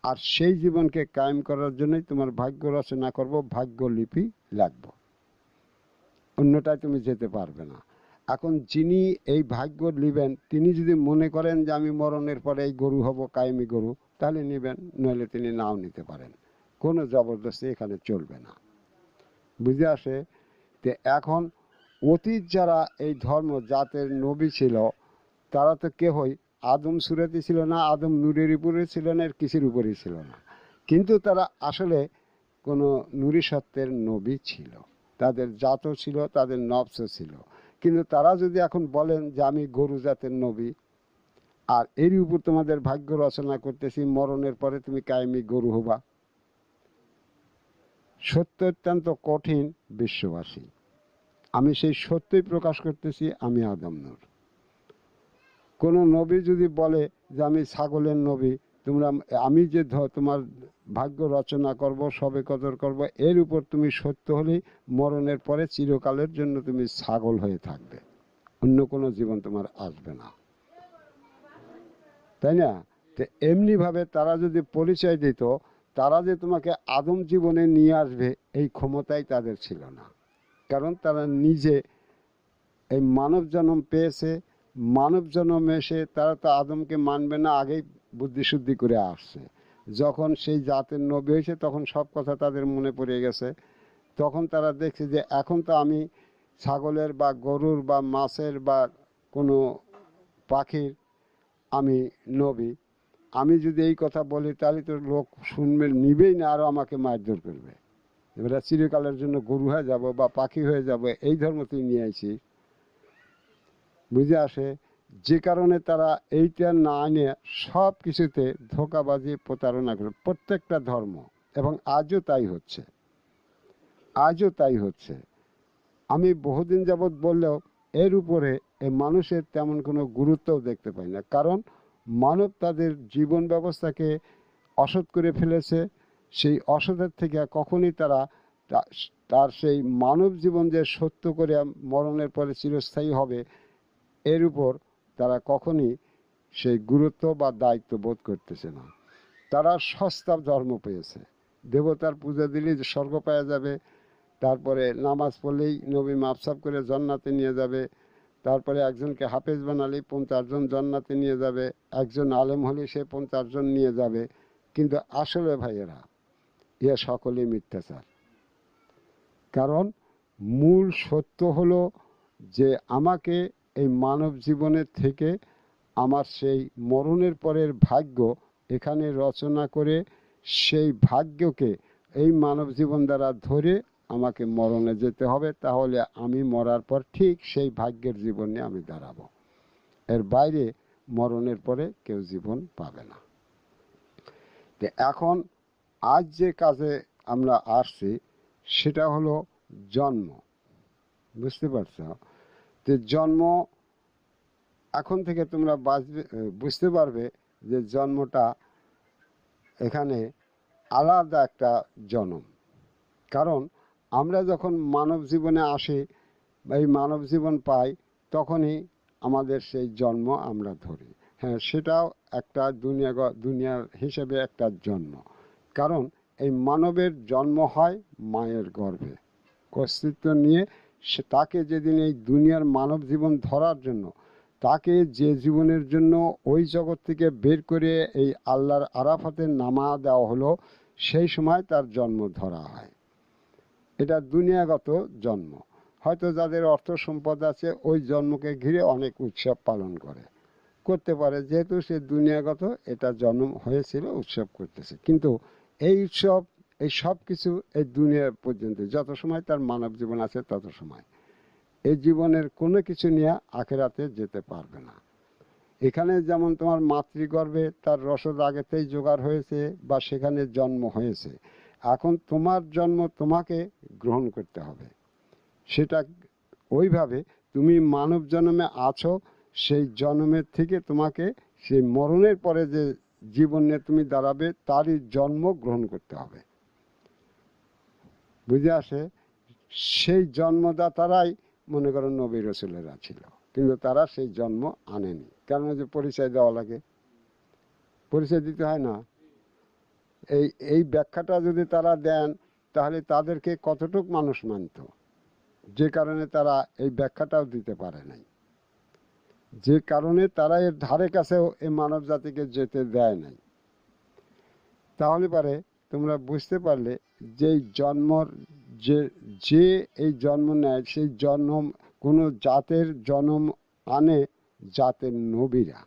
আর সেই জীবনকে কায়েম করার জন্যই তোমার ভাগ্য রচনা করব, ভাগ্য লিপি লাগব, অন্যটায় তুমি যেতে পারবে না। এখন যিনি এই ভাগ্য নেবেন, তিনি যদি মনে করেন যে আমি মরণের পরে এই গরু হব, কায়েমি গরু, তাহলে নেবেন, নইলে তিনি নাও নিতে পারেন। কোনো জবরদস্তি এখানে চলবে না। বুঝে আসে? তো এখন অতীত যারা এই ধর্ম জাতের নবী ছিল, তারা তো কেহই আদম সুরাতি ছিল না, আদম নূরের উপরে ছিল না, এর কিছুর উপরেই ছিল না, কিন্তু তারা আসলে কোনো নুরি সত্যের নবী ছিল। তাদের জাতও ছিল, তাদের নফসও ছিল। কিন্তু তারা যদি এখন বলেন যে আমি গরু জাতের নবী, আর এরই উপর তোমাদের ভাগ্য রচনা করতেছি, মরণের পরে তুমি কায়েমি গরু হবা, সত্য অত্যন্ত কঠিন বিশ্ববাসী। আমি সেই সত্যই প্রকাশ করতেছি, আমি আদম নূর। কোনো নবী যদি বলে যে আমি ছাগলের নবী, আমি যে তোমার ভাগ্য রচনা করব, সবে কদর করব, এর উপর তুমি সত্য হলেই মরণের পরে চিরকালের জন্য তুমি ছাগল হয়ে থাকবে। অন্য কোনো জীবন তোমার আসবে না, তাই না? তো এমনিভাবে তারা যদি পরিচয় দিত, তারা যে তোমাকে আদম জীবনে নিয়ে আসবে এই ক্ষমতাই তাদের ছিল না। কারণ তারা নিজে এই মানব জন্ম পেয়েছে, মানব জন্ম এসে তারা তো আদমকে মানবে না, আগেই বুদ্ধিশুদ্ধি করে আসছে। যখন সেই জাতের নবী হয়েছে তখন সব কথা তাদের মনে পড়ে গেছে। তখন তারা দেখছে যে এখন তো আমি ছাগলের বা গরুর বা মাছের বা কোনো পাখির আমি নবী, আমি যদি এই কথা বলি তাহলে তো লোক শুনবে, নিবেই না, আরও আমাকে মারধর করবে। এবার চিরকালের জন্য গরু হয়ে যাব বা পাখি হয়ে যাব, এই ধর্ম তুই নিয়ে আইছিস, বুঝে আসে। যে কারণে তারা এইটা না নিয়ে সব কিছুতে ধোঁকাবাজি প্রতারণা করে প্রত্যেকটা ধর্ম, এবং আজও তাই হচ্ছে, আজও তাই হচ্ছে। আমি বহুদিন যাবৎ বললেও এর উপরে এই মানুষের তেমন কোনো গুরুত্বও দেখতে পাই না। কারণ মানব তাদের জীবন ব্যবস্থাকে অসৎ করে ফেলেছে। সেই অসতের থেকে কখনই তারা তার সেই মানব জীবন যে সত্য করে মরণের পরে চিরস্থায়ী হবে এর উপর তারা কখনই সেই গুরুত্ব বা দায়িত্ব বোধ করতেছে না। তারা সস্তা ধর্ম পেয়েছে, দেবতার পূজা দিলেই স্বর্গ পাওয়া যাবে, তারপরে নামাজ পড়লেই নবী মাফসাফ করে জান্নাতে নিয়ে যাবে, তারপরে একজনকে হাফেজ বানালেই 50 জন জান্নাতে নিয়ে যাবে, একজন আলেম হলে সে 50 জন নিয়ে যাবে। কিন্তু আসলে ভাইয়েরা, ইয়া সকলেই মিথ্যাচার। কারণ মূল সত্য হলো যে আমাকে এই মানব জীবনের থেকে আমার সেই মরণের পরের ভাগ্য এখানে রচনা করে সেই ভাগ্যকে এই মানব জীবন দ্বারা ধরে আমাকে মরণে যেতে হবে। তাহলে আমি মরার পর ঠিক সেই ভাগ্যের জীবন নিয়ে আমি দাঁড়াবো। এর বাইরে মরণের পরে কেউ জীবন পাবে না। তো এখন আজ যে কাজে আমরা আসছি সেটা হলো জন্ম, বুঝতে পারছো? তো জন্ম এখন থেকে তোমরা বুঝতে পারবে যে জন্মটা এখানে আলাদা একটা জন্ম। কারণ আমরা যখন মানব জীবনে আসি, এই মানব জীবন পাই, তখনই আমাদের সেই জন্ম আমরা ধরি। হ্যাঁ, সেটাও একটা দুনিয়ার হিসেবে একটা জন্ম। কারণ এই মানবের জন্ম হয় মায়ের গর্ভে অস্তিত্ব নিয়ে। সে তাকে যেদিন এই দুনিয়ার মানব জীবন ধরার জন্য, তাকে যে জীবনের জন্য ওই জগৎ থেকে বের করে এই আল্লাহর আরাফাতে নামা দেওয়া হলো, সেই সময় তার জন্ম ধরা হয়। এটা দুনিয়াগত জন্ম। হয়তো যাদের অর্থ সম্পদ আছে ওই জন্মকে ঘিরে অনেক উৎসব পালন করতে পারে, যেহেতু সে দুনিয়াগত এটা জন্ম হয়েছিল, উৎসব করতেছে। কিন্তু এই উৎসব, এই সব কিছু এই দুনিয়া পর্যন্ত, যত সময় তার মানব জীবন আছে তত সময়। এই জীবনের কোনো কিছু নিয়ে আখেরাতে যেতে পারবে না। এখানে যেমন তোমার মাতৃগর্ভে তার রসদ আগেতেই জোগাড় হয়েছে বা সেখানে জন্ম হয়েছে, এখন তোমার জন্ম তোমাকে গ্রহণ করতে হবে। সেটা ওইভাবে তুমি মানব জন্মে আছো, সেই জন্মের থেকে তোমাকে সেই মরণের পরে যে জীবন নিয়ে তুমি দাঁড়াবে তারই জন্ম গ্রহণ করতে হবে, বুঝে আসে? সেই জন্মদাতারাই মনে করো নবী রাসূলেরা ছিল, কিন্তু তারা সেই জন্ম আনেনি। কারণ যে পরিচয় দেওয়া লাগে, পরিচয় দিতে হয় না? এই ব্যাখ্যাটা যদি তারা দেন তাহলে তাদেরকে কতটুক মানুষ মানত, যে কারণে তারা এই ব্যাখ্যাটাও দিতে পারে নাই, যে কারণে তারা এর ধারে কাছেও এই মানব জাতিকে যেতে দেয় নাই। তাহলে পারে তোমরা বুঝতে পারলে যে জন্মর যে এই জন্ম নেয়, সেই জন্ম কোনো জাতের জন্ম আনে জাতের নবীরা।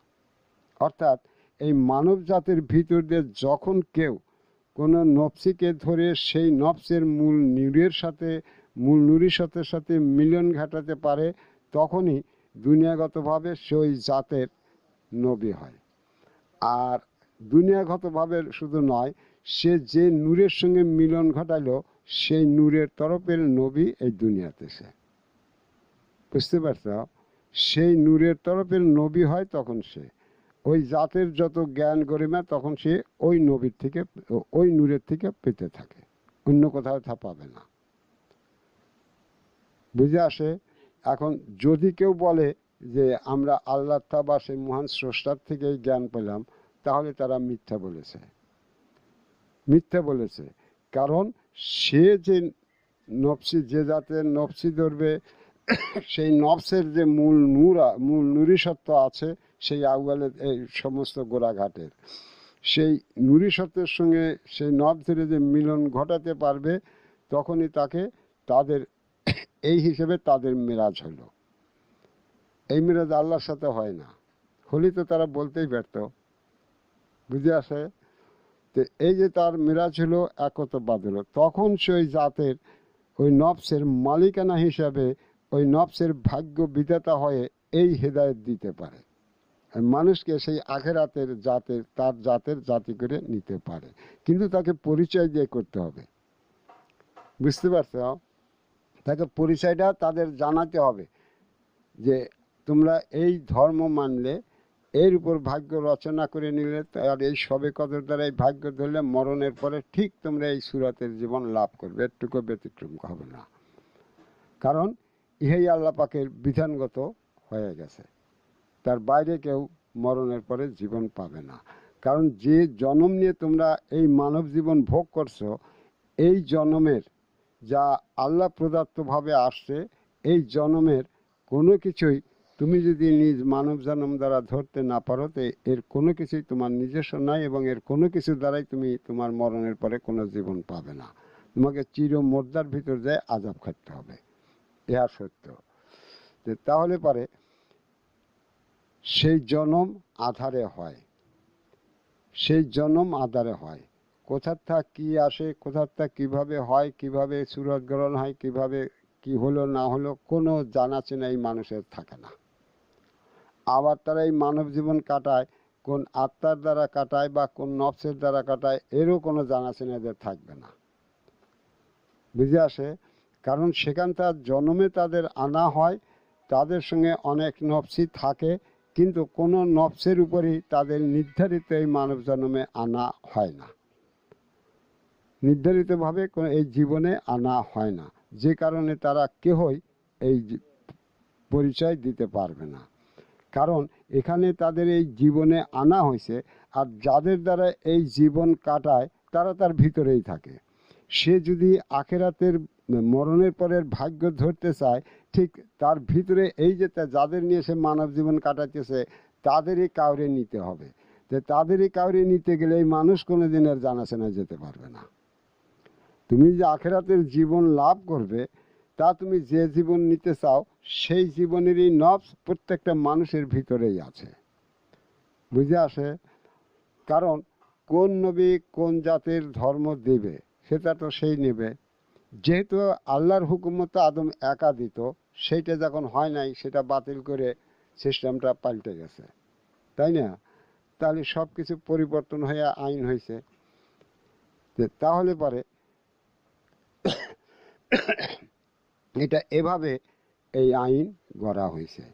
অর্থাৎ এই মানব জাতির ভিতর দিয়ে যখন কেউ কোনো নফসিকে ধরে সেই নফসের মূল নুরির সাথে মিলন ঘটাতে পারে, তখনই দুনিয়াগতভাবে সেই জাতের নবী হয়। আর দুনিয়াগতভাবে শুধু নয়, সে যে নূরের সঙ্গে মিলন ঘটালো সেই নূরের তরফের নবী এই দুনিয়াতে সে, বুঝতে পারছ? সেই নূরের তরফের নবী হয় তখন সে ওই জাতের যত জ্ঞান গরিমা তখন সে ওই নবীর থেকে, ওই নূরের থেকে পেতে থাকে, অন্য কোথাও তা পাবে না, বুঝে আসে? এখন যদি কেউ বলে যে আমরা আল্লাহ বা সেই মহান স্রষ্টার থেকেই জ্ঞান পেলাম, তাহলে তারা মিথ্যা বলেছে। কারণ সে যে নফসি, যে জাতের নফসি ধরবে, সেই নফসের যে মূল নুরি সত্য আছে সেই আউয়ালের এই সমস্ত গোড়াঘাটের, সেই নুরি সত্যের সঙ্গে সেই নফ ধরে যে মিলন ঘটাতে পারবে, তখনই তাকে তাদের এই হিসেবে তাদের মেরাজ হলো। এই মেরাজ আল্লাহর সাথে হয় না, হলে তো তারা বলতেই পারত। বুঝে আসে? তো এই যে তার মেরাজ হলো, একত্ববাদ হলো, তখন সেই জাতের ওই নফসের মালিকানা হিসাবে ওই নফসের ভাগ্য বিধাতা হয়ে এই হেদায়েত দিতে পারে, মানুষকে সেই আখেরাতের তার জাতের জাতি করে নিতে পারে। কিন্তু তাকে পরিচয় দিয়ে করতে হবে, বুঝতে পারছো? তাকে পরিচয়টা তাদের জানাতে হবে যে তোমরা এই ধর্ম মানলে, এর উপর ভাগ্য রচনা করে নিলে, আর এই সবে কদর দ্বারা এই ভাগ্য ধরলে মরণের পরে ঠিক তোমরা এই সুরাতের জীবন লাভ করবে, একটুকু ব্যতিক্রম হবে না। কারণ ইহাই আল্লাহ পাকের বিধানগত হয়ে গেছে, তার বাইরে কেউ মরণের পরে জীবন পাবে না। কারণ যে জন্ম নিয়ে তোমরা এই মানব জীবন ভোগ করছো, এই জন্মের যা আল্লাহ প্রদত্তভাবে আসছে, এই জন্মের কোনো কিছুই তুমি যদি নিজ মানব জন্ম দ্বারা ধরতে না পারো, তো এর কোনো কিছুই তোমার নিজস্ব নয়, এবং এর কোনো কিছু দ্বারাই তুমি তোমার মরণের পরে কোনো জীবন পাবে না। তোমাকে চির মোর্দার ভিতর যায় আযাব খাটতে হবে, ইহা সত্য। তাহলে পরে সেই জন্ম আধারে হয়, কোথার থাক কি আসে, কোথার থাক কীভাবে হয়, কিভাবে সূরত গ্রহণ হয়, কিভাবে কি হলো না হলো, কোনো জানাশোনা এই মানুষের থাকে না। আবার তারা এই মানব জীবন কাটায় কোন আত্মার দ্বারা কাটায় বা কোন নফসের দ্বারা কাটায়, এরও কোনো জানাশোনা এদের থাকবে না। বুঝে আসে? কারণ সেখানকার জন্মে তাদের আনা হয়, তাদের সঙ্গে অনেক নফসি থাকে, কিন্তু কোনো নফসের উপরই তাদের নির্ধারিত এই মানব জন্মে আনা হয় না, নির্ধারিতভাবে এই জীবনে আনা হয় না, যে কারণে তারা কেহই এই পরিচয় দিতে পারবে না। কারণ এখানে তাদের এই জীবনে আনা হয়েছে, আর যাদের দ্বারা এই জীবন কাটায় তারা তার ভিতরেই থাকে। সে যদি আখেরাতের মরণের পরের ভাগ্য ধরতে চায়, ঠিক তার ভিতরে এই যে যাদের নিয়ে সে মানব জীবন কাটাতেছে, তাদেরই কাউরে নিতে হবে। তো তাদেরই কাউরে নিতে গেলে এই মানুষ কোনো দিনের জানাশোনা যেতে পারবে না। তুমি যে আখেরাতের জীবন লাভ করবে, তা তুমি যে জীবন নিতে চাও, সেই জীবনেরই নফস প্রত্যেকটা মানুষের ভিতরেই আছে। বুঝে আসে? কারণ কোন নবী কোন জাতের ধর্ম দেবে, সেটা তো সেই নেবে। যেহেতু আল্লাহর হুকুমত আদম একা দিত, সেইটা যখন হয় নাই, সেটা বাতিল করে সিস্টেমটা পাল্টে গেছে, তাই না? তাহলে সব কিছু পরিবর্তন হয়ে আইন হয়েছে। তাহলে পরে এটা এভাবে এই আইন গড়া হয়েছে।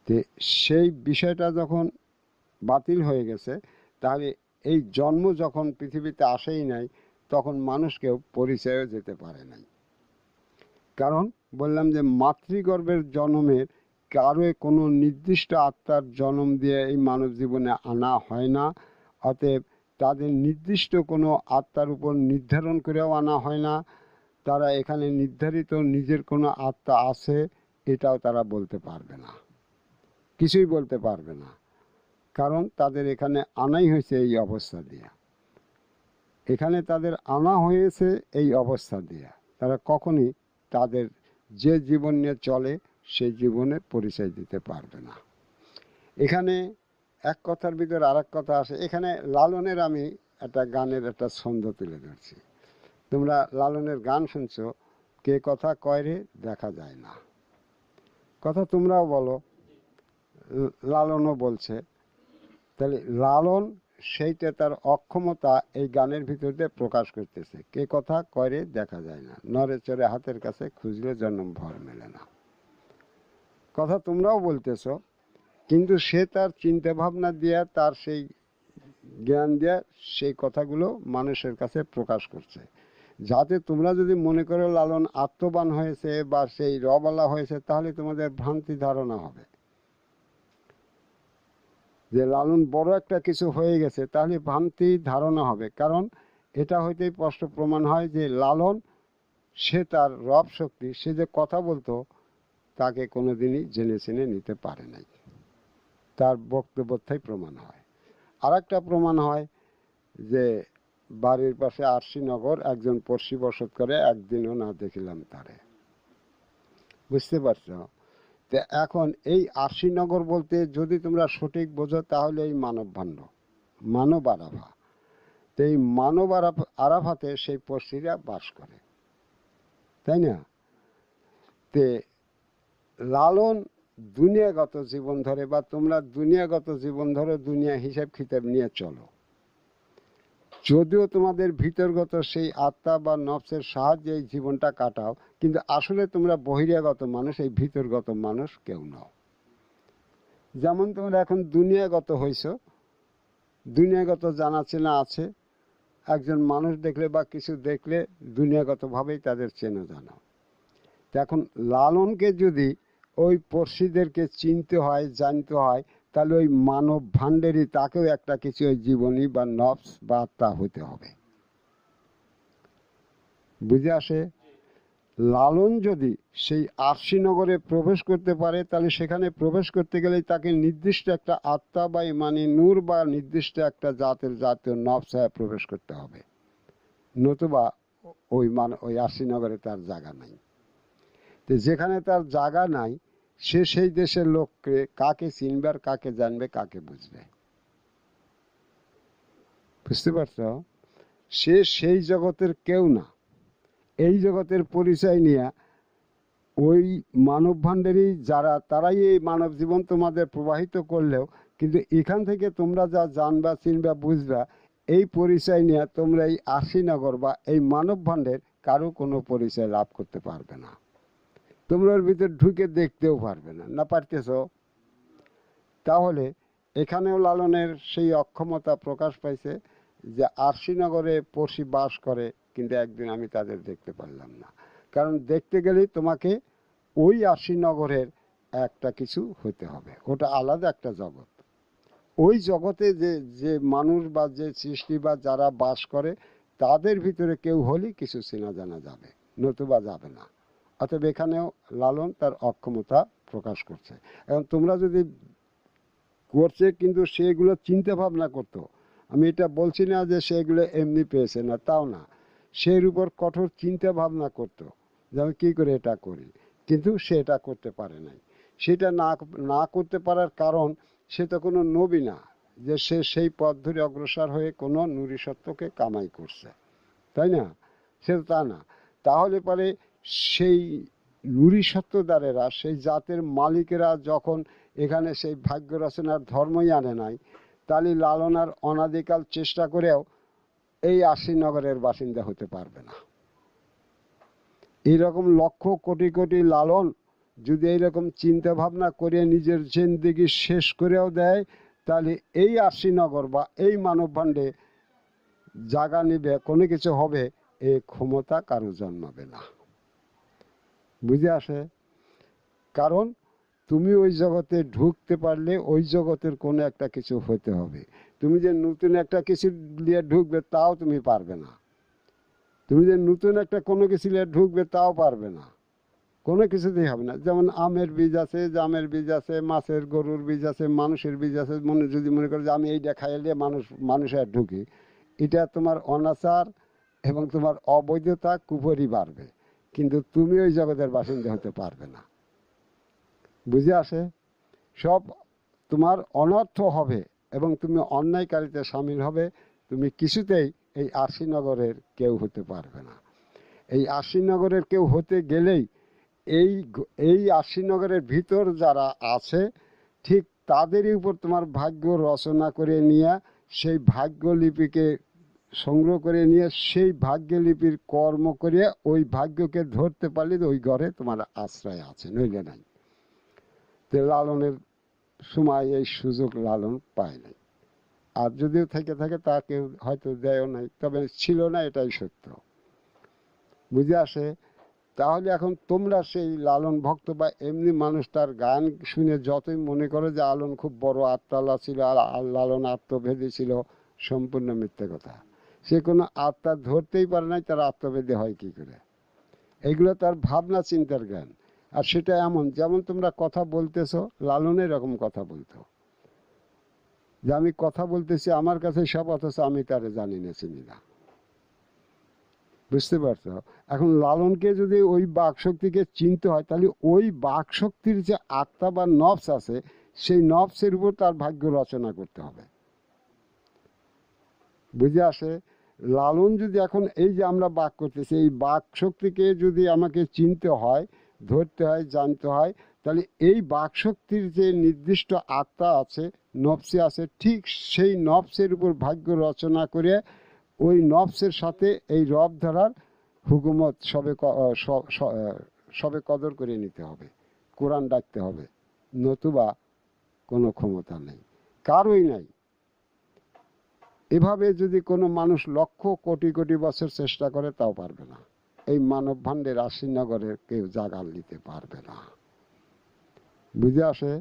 তো সেই বিষয়টা যখন বাতিল হয়ে গেছে, তাহলে এই জন্ম যখন পৃথিবীতে আসেই নাই, তখন মানুষ কেউ পরিচয়ও যেতে পারে নাই। কারণ বললাম যে মাতৃগর্ভের জন্মের কারো কোনো নির্দিষ্ট আত্মার জন্ম দিয়ে এই মানব জীবনে আনা হয় না। অতএব তাদের নির্দিষ্ট কোনো আত্মার উপর নির্ধারণ করেও আনা হয় না। তারা এখানে নির্ধারিত নিজের কোনো আত্মা আছে, এটাও তারা বলতে পারবে না, কিছুই বলতে পারবে না। কারণ তাদের এখানে আনাই হয়েছে এই অবস্থা দিয়ে, এখানে তাদের আনা হয়েছে এই অবস্থা দিয়ে। তারা কখনই তাদের যে জীবন নিয়ে চলে সেই জীবনের পরিচয় দিতে পারবে না। এখানে এক কথার ভিতর আর এক কথা আসে। এখানে লালনের আমি একটা গানের একটা ছন্দ তুলে ধরছি। তোমরা লালনের গান শুনছো, কে কথা কয় রে দেখা যায় না, কথা তোমরাও বলো, লালনও বলছে। তাহলে লালন সেইটা তার অক্ষমতা এই গানের ভিতর দিয়ে প্রকাশ করতেছে। কে কথা কয় রে দেখা যায় না, নরে চরে হাতের কাছে খুঁজলে জন্ম ভর মেলে না। কথা তোমরাও বলতেছ, কিন্তু সে তার চিন্তা ভাবনা দিয়ে, তার সেই জ্ঞান দিয়ে সেই কথাগুলো মানুষের কাছে প্রকাশ করছে, যাতে তোমরা যদি মনে করো লালন আত্মবান হয়েছে বা সেই রবালা হয়েছে, তাহলে তোমাদের ভ্রান্তি ধারণা হবে। যে লালন বড় একটা কিছু হয়ে গেছে, তাহলে ভ্রান্তি ধারণা হবে। কারণ এটা হইতেই স্পষ্ট প্রমাণ হয় যে লালন, সে তার রব শক্তি, সে যে কথা বলতো তাকে কোনোদিনই জেনে চেনে নিতে পারে নাই, তার বক্তব্যটাই প্রমাণ হয়। আর একটা প্রমাণ হয় যে বাড়ির পাশে আরশিনগর একজন পড়শি বসত করে, একদিনও না দেখিলাম তারে। বুঝতে পারছো? তো এখন এই আরশিনগর বলতে যদি তোমরা সঠিক বোঝো তাহলে এই মানব ভাণ্ড, মানব আরাফা। তো এই মানব আরাফাতে সেই পড়শিরা বাস করে, তাই না? তে লালন দুনিয়াগত জীবন ধরে, বা তোমরা দুনিয়াগত জীবন ধরে, দুনিয়া হিসাব খিতাব নিয়ে চলো। যদিও তোমাদের ভিতরগত সেই আত্মা বা নফসের সাহায্যে এই জীবনটা কাটাও, কিন্তু আসলে তোমরা বহিরাগত মানুষ, এই ভিতরগত মানুষ কেউ নও। যেমন তোমরা এখন দুনিয়াগত হইছো, দুনিয়াগত জানাচেনা আছে, একজন মানুষ দেখলে বা কিছু দেখলে দুনিয়াগতভাবেই তাদের চেনা জানা। এখন লালনকে যদি ওই পড়শিদেরকে চিনতে হয়, জানতে হয়, তাহলে ওই মানব ভাণ্ডেরই তাকেও একটা কিছু ওই জীবনী বা নফস বা আত্মা হতে হবে। বুঝে আসে? লালন যদি সেই আরশিনগরে প্রবেশ করতে পারে, তাহলে সেখানে প্রবেশ করতে গেলে তাকে নির্দিষ্ট একটা আত্মা বা ইমানি নূর বা নির্দিষ্ট একটা জাতীয় নফস হয়ে প্রবেশ করতে হবে, নতুবা ওই আরশিনগরে তার জায়গা নাই। তো যেখানে তার জায়গা নাই, সে সেই দেশের লোককে কাকে চিনবে আর কাকে জানবে, কাকে বুঝবে? বুঝতে পারছো? সে সেই জগতের কেউ না। এই জগতের পরিচয় নিয়ে ওই মানব ভাণ্ডারী যারা, তারাই এই মানব জীবন তোমাদের প্রবাহিত করলেও, কিন্তু এখান থেকে তোমরা যা জানবা, চিনবা, বুঝবা, এই পরিচয় নিয়ে তোমরা এই আরশিনগর বা এই মানব ভাণ্ডের কারো কোনো পরিচয় লাভ করতে পারবে না। তোমরা ওর ভিতর ঢুকে দেখতেও পারবে না, না পারতেছ? তাহলে এখানেও লালনের সেই অক্ষমতা প্রকাশ পাইছে যে আরশিনগরে পড়শি বাস করে, কিন্তু একদিন আমি তাদের দেখতে পারলাম না। কারণ দেখতে গেলেই তোমাকে ওই আরশিনগরের একটা কিছু হতে হবে, ওটা আলাদা একটা জগৎ। ওই জগতে যে যে মানুষ বা যে সৃষ্টি বা যারা বাস করে, তাদের ভিতরে কেউ হলে কিছু চেনা জানা যাবে, নতুবা যাবে না। অতএব এখানেও লালন তার অক্ষমতা প্রকাশ করছে। এখন তোমরা যদি করছে, কিন্তু সেগুলো চিন্তা ভাবনা করতো, আমি এটা বলছি না যে সেগুলো এমনি পেয়েছে না, তাও না, সের উপর কঠোর চিন্তা ভাবনা করতো যে আমি কী করে এটা করি, কিন্তু সে এটা করতে পারে নাই। সেটা না করতে পারার কারণ, সে তো কোনো নবী না যে সে সেই পথ ধরে অগ্রসর হয়ে কোনো নুরি সত্যকে কামাই করছে, তাই না? সে তো তা না। তাহলে পরে সেই নুরি সত্যদারেরা, সেই জাতের মালিকেরা যখন এখানে সেই ভাগ্য রচনার ধর্মই আনে নাই, তাহলে লালনার অনাদিকাল চেষ্টা করেও এই আরশিনগরের বাসিন্দা হতে পারবে না। এইরকম লক্ষ কোটি কোটি লালন যদি এইরকম চিন্তা ভাবনা করে নিজের জিন্দেগি শেষ করেও দেয়, তাহলে এই আরশিনগর বা এই মানব ভাণ্ডে জায়গা নিবে, কোনো কিছু হবে, এই ক্ষমতা কারো জন্মাবে না। বুঝে আসে? কারণ তুমি ওই জগতে ঢুকতে পারলে ওই জগতের কোনো একটা কিছু হতে হবে। তুমি যে নতুন একটা কিছু নিয়ে ঢুকবে তাও তুমি পারবে না। তুমি যে নতুন একটা কোনো কিছু নিয়ে ঢুকবে তাও পারবে না, কোনো কিছুতেই হবে না। যেমন আমের বীজ আছে, জামের বীজ আছে, মাছের গরুর বীজ আছে, মানুষের বীজ আছে। যদি মনে করো যে আমি এইটা খাইলে মানুষের ঢুকি, এটা তোমার অনাচার এবং তোমার অবৈধতা কুফরি বাড়বে, কিন্তু তুমি ওই জগতের বাসিন্দা হতে পারবে না। বুঝে আসে? সব তোমার অনর্থ হবে এবং তুমি অন্যায়কারীতে সামিল হবে। তুমি কিছুতেই এই আরশিনগরের কেউ হতে পারবে না। এই আরশিনগরের কেউ হতে গেলেই এই এই আরশিনগরের ভিতর যারা আছে, ঠিক তাদেরই উপর তোমার ভাগ্য রচনা করে নিয়ে, সেই ভাগ্যলিপিকে সংগ্রহ করে নিয়ে, সেই ভাগ্যলিপির কর্ম করে ওই ভাগ্যকে ধরতে পারলে ওই ঘরে তোমার আশ্রয় আছে, নইলে নাই। তো লালনের সময় এই সুযোগ লালন পায় নাই, আর যদিও থেকে থাকে তাকে হয়তো দেয়ও নাই, তবে ছিল না, এটাই সত্য। বুঝে আসে? তাহলে এখন তোমরা সেই লালন ভক্ত বা এমনি মানুষ তার গান শুনে যতই মনে করো যে লালন খুব বড় আত্মালা ছিল আর লালন আত্মভেদী ছিল, সম্পূর্ণ মিথ্যে কথা। সে কোনো আত্মা ধরতেই পারে নাই, তার আত্মভেদী হয় কি করে? এগুলো তার ভাবনা চিন্তার জ্ঞান। আর সেটা এমন, যেমন তোমরা কথা বলতেছো, লালন এরকম কথা বলতো যে আমি কথা বলতেছি আমার কাছে সব, অথচ আমি তারে জানি না, চিনি না। বুঝতে পারছো? এখন লালনকে যদি ওই বাক শক্তিকে চিনতে হয়, তাহলে ওই বাক শক্তির যে আত্মা বা নফস আছে, সেই নফসের উপর তার ভাগ্য রচনা করতে হবে। বুঝে আসে? লালন যদি এখন এই যে আমরা বাক করতেছি, এই বাক শক্তিকে যদি আমাকে চিনতে হয়, ধরতে হয়, জানতে হয়, তাহলে এই বাক শক্তির যে নির্দিষ্ট আত্মা আছে, নফসে আছে, ঠিক সেই নফসের উপর ভাগ্য রচনা করে ওই নফসের সাথে এই রব ধরার হুকুমত সবে কদর করে নিতে হবে, কোরআন ডাকতে হবে, নতুবা কোনো ক্ষমতা নেই, কারোই নাই। এভাবে যদি কোনো মানুষ লক্ষ কোটি কোটি বছর চেষ্টা করে, তাও পারবে না। এই মানব ভাণ্ডের আশিনগরের কেউ জাগাল দিতে পারবে না। বুঝে আসে?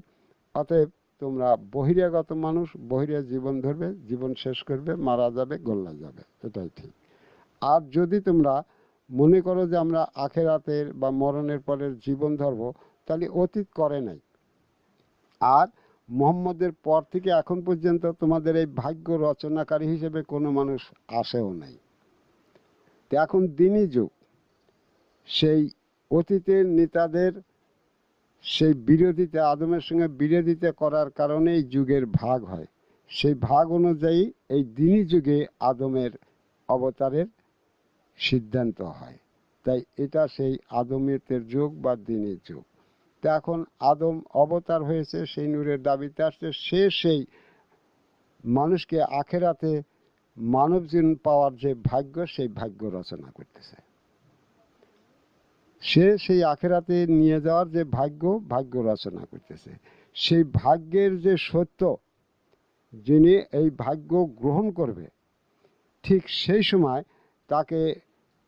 অতএব তোমরা বহিরাগত মানুষ, বহিরে জীবন ধরবে, জীবন শেষ করবে, মারা যাবে, গোল্লা যাবে, এটাই ঠিক। আর যদি তোমরা মনে করো যে আমরা আখেরাতের বা মরণের পরের জীবন ধরবো, তাহলে অতীত করে নাই। আর মুহাম্মদের পর থেকে এখন পর্যন্ত তোমাদের এই ভাগ্য রচনাকারী হিসেবে কোনো মানুষ আসেও নাই। তো এখন দিনই যুগ, সেই অতীতের নেতাদের সেই বিরোধিতা, আদমের সঙ্গে বিরোধিতা করার কারণে এই যুগের ভাগ হয়। সেই ভাগ অনুযায়ী এই দিনই যুগে আদমের অবতারের সিদ্ধান্ত হয়। তাই এটা সেই আদমিয়তের যুগ বা দিনের যুগ। তা এখন আদম অবতার হয়েছে, সেই নূরের দাবিতে আসছে, সে সেই মানুষকে আখেরাতে মানব জীবন পাওয়ার যে ভাগ্য, সেই ভাগ্য রচনা করতেছে। সে সেই আখেরাতে নিয়ে যাওয়ার যে ভাগ্য রচনা করতেছে। সেই ভাগ্যের যে সত্য, যিনি এই ভাগ্য গ্রহণ করবে, ঠিক সেই সময় তাকে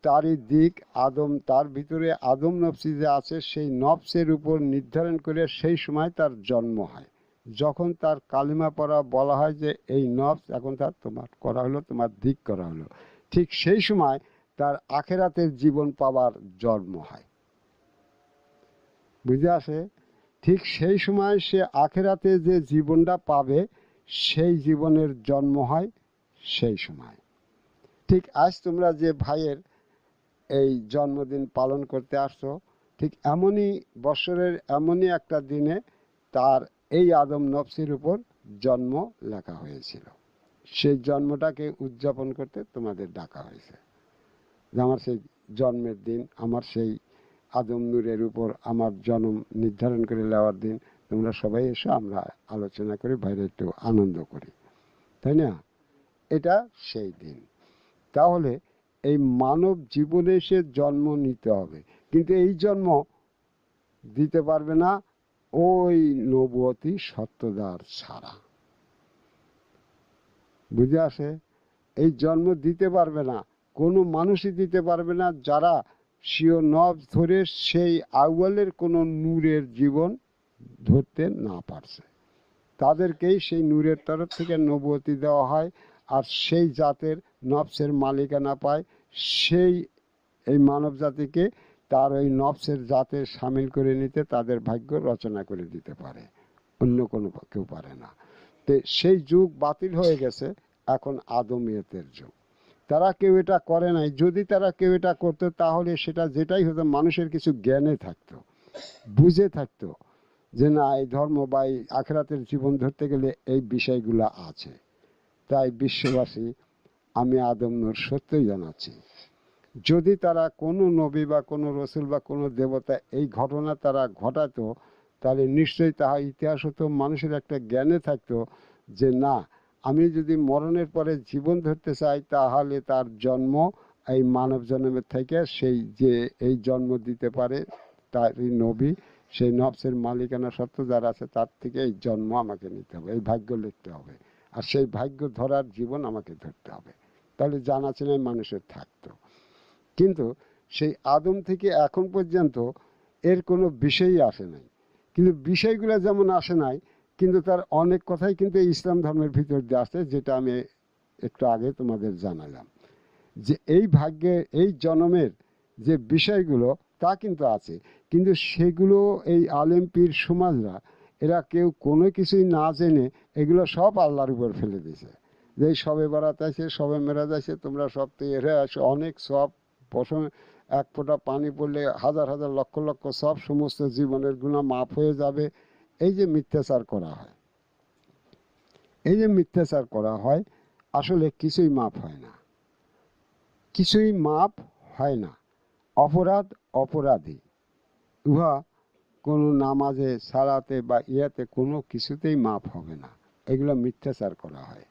তারই দিক আদম, তার ভিতরে আদম নফসি যে আছে, সেই নফসের উপর নির্ধারণ করে সেই সময় তার জন্ম হয়। যখন তার কালিমা পড়া বলা হয় যে এই নফস এখন তার তোমার করা হলো, তোমার দিক করা হলো, ঠিক সেই সময় তার আখেরাতের জীবন পাওয়ার জন্ম হয়। বুঝে আসে? ঠিক সেই সময় সে আখেরাতে যে জীবনটা পাবে, সেই জীবনের জন্ম হয় সেই সময়। ঠিক আজ তোমরা যে ভাইয়ের এই জন্মদিন পালন করতে আসছো, ঠিক এমনই বৎসরের এমনই একটা দিনে তার এই আদম নফসির উপর জন্ম লেখা হয়েছিল। সেই জন্মটাকে উদযাপন করতে তোমাদের ডাকা হয়েছে। যে আমার সেই জন্মের দিন, আমার সেই আদম নূরের উপর আমার জন্ম নির্ধারণ করে নেওয়ার দিন, তোমরা সবাই এসো, আমরা আলোচনা করি, বাইরে একটু আনন্দ করি, তাই না? এটা সেই দিন। তাহলে এই মানব জীবনে সে জন্ম নিতে হবে, কিন্তু এই জন্ম দিতে পারবে না ওই নবুয়তি সত্যদার ছাড়া। বুঝে আসে? এই জন্ম দিতে পারবে না, কোনো মানুষই দিতে পারবে না যারা স্বীয় নফস ধরে সেই আউয়ালের কোনো নূরের জীবন ধরতে না পারছে। তাদেরকেই সেই নূরের তরফ থেকে নবুয়তি দেওয়া হয়। আর সেই জাতের নফসের মালিকানা পায়, সেই এই মানব জাতিকে তার ওই নফসের জাতে সামিল করে নিতে তাদের ভাগ্য রচনা করে দিতে পারে, অন্য কোনো কেউ পারে না। তো সেই যুগ বাতিল হয়ে গেছে, এখন আদমিয়তের যুগ। তারা কেউ এটা করে নাই। যদি তারা কেউ এটা করতো, তাহলে সেটা যেটাই হতো, মানুষের কিছু জ্ঞানে থাকতো, বুঝে থাকতো যে না, এই ধর্ম বা এই আখেরাতের জীবন ধরতে গেলে এই বিষয়গুলো আছে। তাই বিশ্ববাসী, আমি আদম নূর সত্যই জানাচ্ছি, যদি তারা কোনো নবী বা কোনো রসুল বা কোনো দেবতা এই ঘটনা তারা ঘটাতো, তাহলে নিশ্চয়ই তাহা ইতিহাস হতো, মানুষের একটা জ্ঞানে থাকতো যে না, আমি যদি মরণের পরে জীবন ধরতে চাই, তাহলে তার জন্ম এই মানব জন্মের থেকে সেই যে এই জন্ম দিতে পারে তারই নবী, সেই নফসের মালিকানা সত্য যার আছে, তার থেকে এই জন্ম আমাকে নিতে হবে, এই ভাগ্য লিখতে হবে, আর সেই ভাগ্য ধরার জীবন আমাকে ধরতে হবে। তাহলে জানা চেনাই মানুষের থাকতো। কিন্তু সেই আদম থেকে এখন পর্যন্ত এর কোনো বিষয়ই আসে নাই। কিন্তু বিষয়গুলো যেমন আসে নাই, কিন্তু তার অনেক কথাই কিন্তু ইসলাম ধর্মের ভিতর দিয়ে আসে, যেটা আমি একটু আগে তোমাদের জানালাম। যে এই ভাগ্যে এই জন্মের যে বিষয়গুলো তা কিন্তু আছে, কিন্তু সেগুলো এই আলেম পীর সমাজরা এরা কেউ কোনো কিছুই না জেনে এগুলো সব আল্লাহর উপর ফেলে দিয়েছে। যে সবে বরাত আছে, সবে মেরাজ আছে, তোমরা সব তৈরি আসো, অনেক সব প্রথম এক ফোঁটা পানি পড়লে হাজার হাজার লক্ষ লক্ষ সব সমস্ত জীবনের গুনাহ মাফ হয়ে যাবে। এই যে মিথ্যাচার করা হয়, এই যে মিথ্যাচার করা হয়, আসলে কিছুই মাফ হয় না, কিছুই মাপ হয় না। অপরাধ অপরাধী, উহা কোনো নামাজে সালাতে বা ইয়াতে কোনো কিছুতেই মাপ হবে না। এগুলো মিথ্যাচার করা হয়,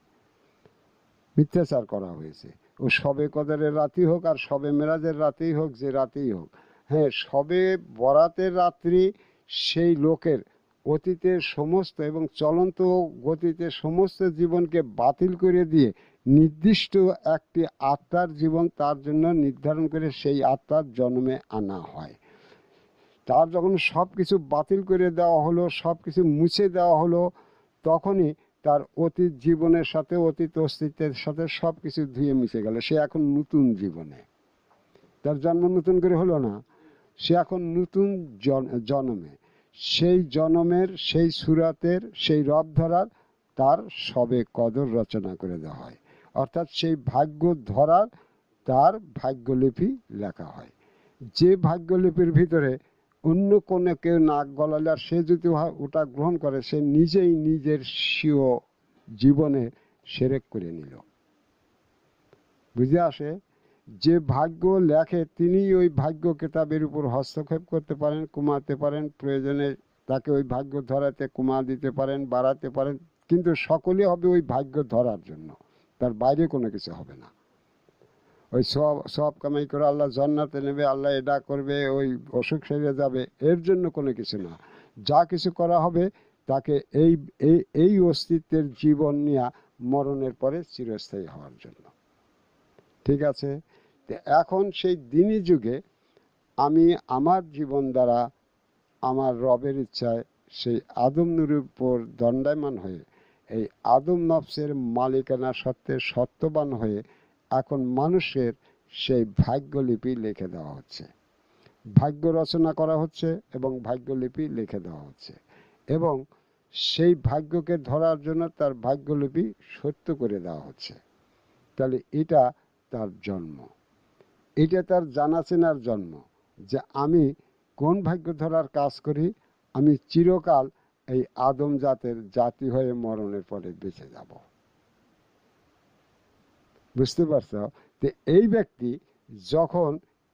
মিথ্যাচার করা হয়েছে। ও সবে কদরের রাতি হোক আর সবে মেরাজের রাতেই হোক, যে রাতেই হোক, হ্যাঁ সবে বরাতের রাত্রি সেই লোকের অতীতের সমস্ত এবং চলন্ত গতিতে সমস্ত জীবনকে বাতিল করে দিয়ে নির্দিষ্ট একটি আত্মার জীবন তার জন্য নির্ধারণ করে সেই আত্মার জন্মে আনা হয়। তার যখন সব কিছু বাতিল করে দেওয়া হলো, সব কিছু মুছে দেওয়া হলো, তখনই তার অতীত জীবনের সাথে অতীত অস্তিত্বের সাথে সব কিছু ধুয়ে মিশে গেল। সে এখন নতুন জীবনে, তার জন্ম নতুন করে হলো না, সে এখন নতুন জন্মে, সেই জন্মের সেই সুরাতের সেই রব ধরার তার সবে কদর রচনা করে দেওয়া হয়। অর্থাৎ সেই ভাগ্য ধরার তার ভাগ্যলিপি লেখা হয়। যে ভাগ্যলিপির ভিতরে অন্য কোনো কেউ নাক গলালে আর সে যদি ওটা গ্রহণ করে, সে নিজেই নিজের স্বীয় জীবনে সেরেক করে নিল। বুঝে আসে? যে ভাগ্য লেখে তিনি ওই ভাগ্য কেতাবের উপর হস্তক্ষেপ করতে পারেন, কমাতে পারেন, প্রয়োজনে তাকে ওই ভাগ্য ধরাতে কমা দিতে পারেন, বাড়াতে পারেন, কিন্তু সকলে হবে ওই ভাগ্য ধরার জন্য, তার বাইরে কোনো কিছু হবে না। ওই সব সব কামাই করে আল্লাহ জান্নাতে নেবে, আল্লাহ এটা করবে, ওই অসুখ সেরে যাবে, এর জন্য কোনো কিছু না। যা কিছু করা হবে তাকে এই এই এই অস্তিত্বের জীবন নিয়ে মরণের পরে চিরস্থায়ী হওয়ার জন্য। ঠিক আছে? তো এখন সেই দিনী যুগে আমি আমার জীবন দ্বারা আমার রবের ইচ্ছায় সেই আদম নূরের উপর দণ্ডায়মান হয়ে এই আদম নফসের মালিকানা সত্ত্বে সত্যবান হয়ে এখন মানুষের সেই ভাগ্যলিপি লিখে দেওয়া হচ্ছে, ভাগ্য রচনা করা হচ্ছে এবং ভাগ্যলিপি লিখে দেওয়া হচ্ছে, এবং সেই ভাগ্যকে ধরার জন্য তার ভাগ্যলিপি সত্য করে দেওয়া হচ্ছে। তাহলে এটা তার জন্ম, এটা তার জানা চেনার জন্ম, যে আমি কোন ভাগ্য ধরার কাজ করি, আমি চিরকাল এই আদম জাতের জাতি হয়ে মরণের পরে বেঁচে যাব। বুঝতে পারছো? তো এই ব্যক্তি যখন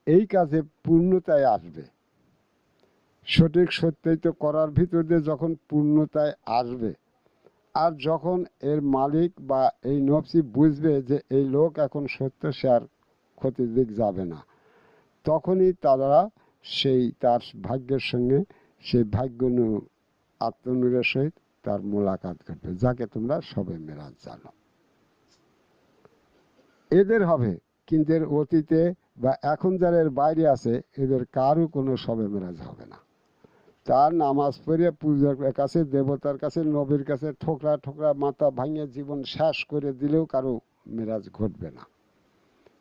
এই কাজে পূর্ণতায় আসবে, সঠিক সত্যায়িত করার ভিতর দিয়ে যখন পূর্ণতায় আসবে, আর যখন এর মালিক বা এই নফসি বুঝবে যে এই লোক এখন সত্য, সে আর ক্ষতির দিক যাবে না, তখনই তারা সেই তার ভাগ্যের সঙ্গে সেই ভাগ্য আত্মনুরের সহিত তার মোলাকাত ঘটবে, যাকে তোমরা সবে মেরাজ জানো। এদের হবে, কিন্তু এর অতীতে বা এখন যারা এর বাইরে আছে এদের কারও কোনো সবে মেরাজ হবে না। তার নামাজ পড়ে পূজার কাছে, দেবতার কাছে, নবীর কাছে ঠোকরা ঠোকরা মাথা ভাঙিয়ে জীবন শেষ করে দিলেও কারো মেরাজ ঘটবে না,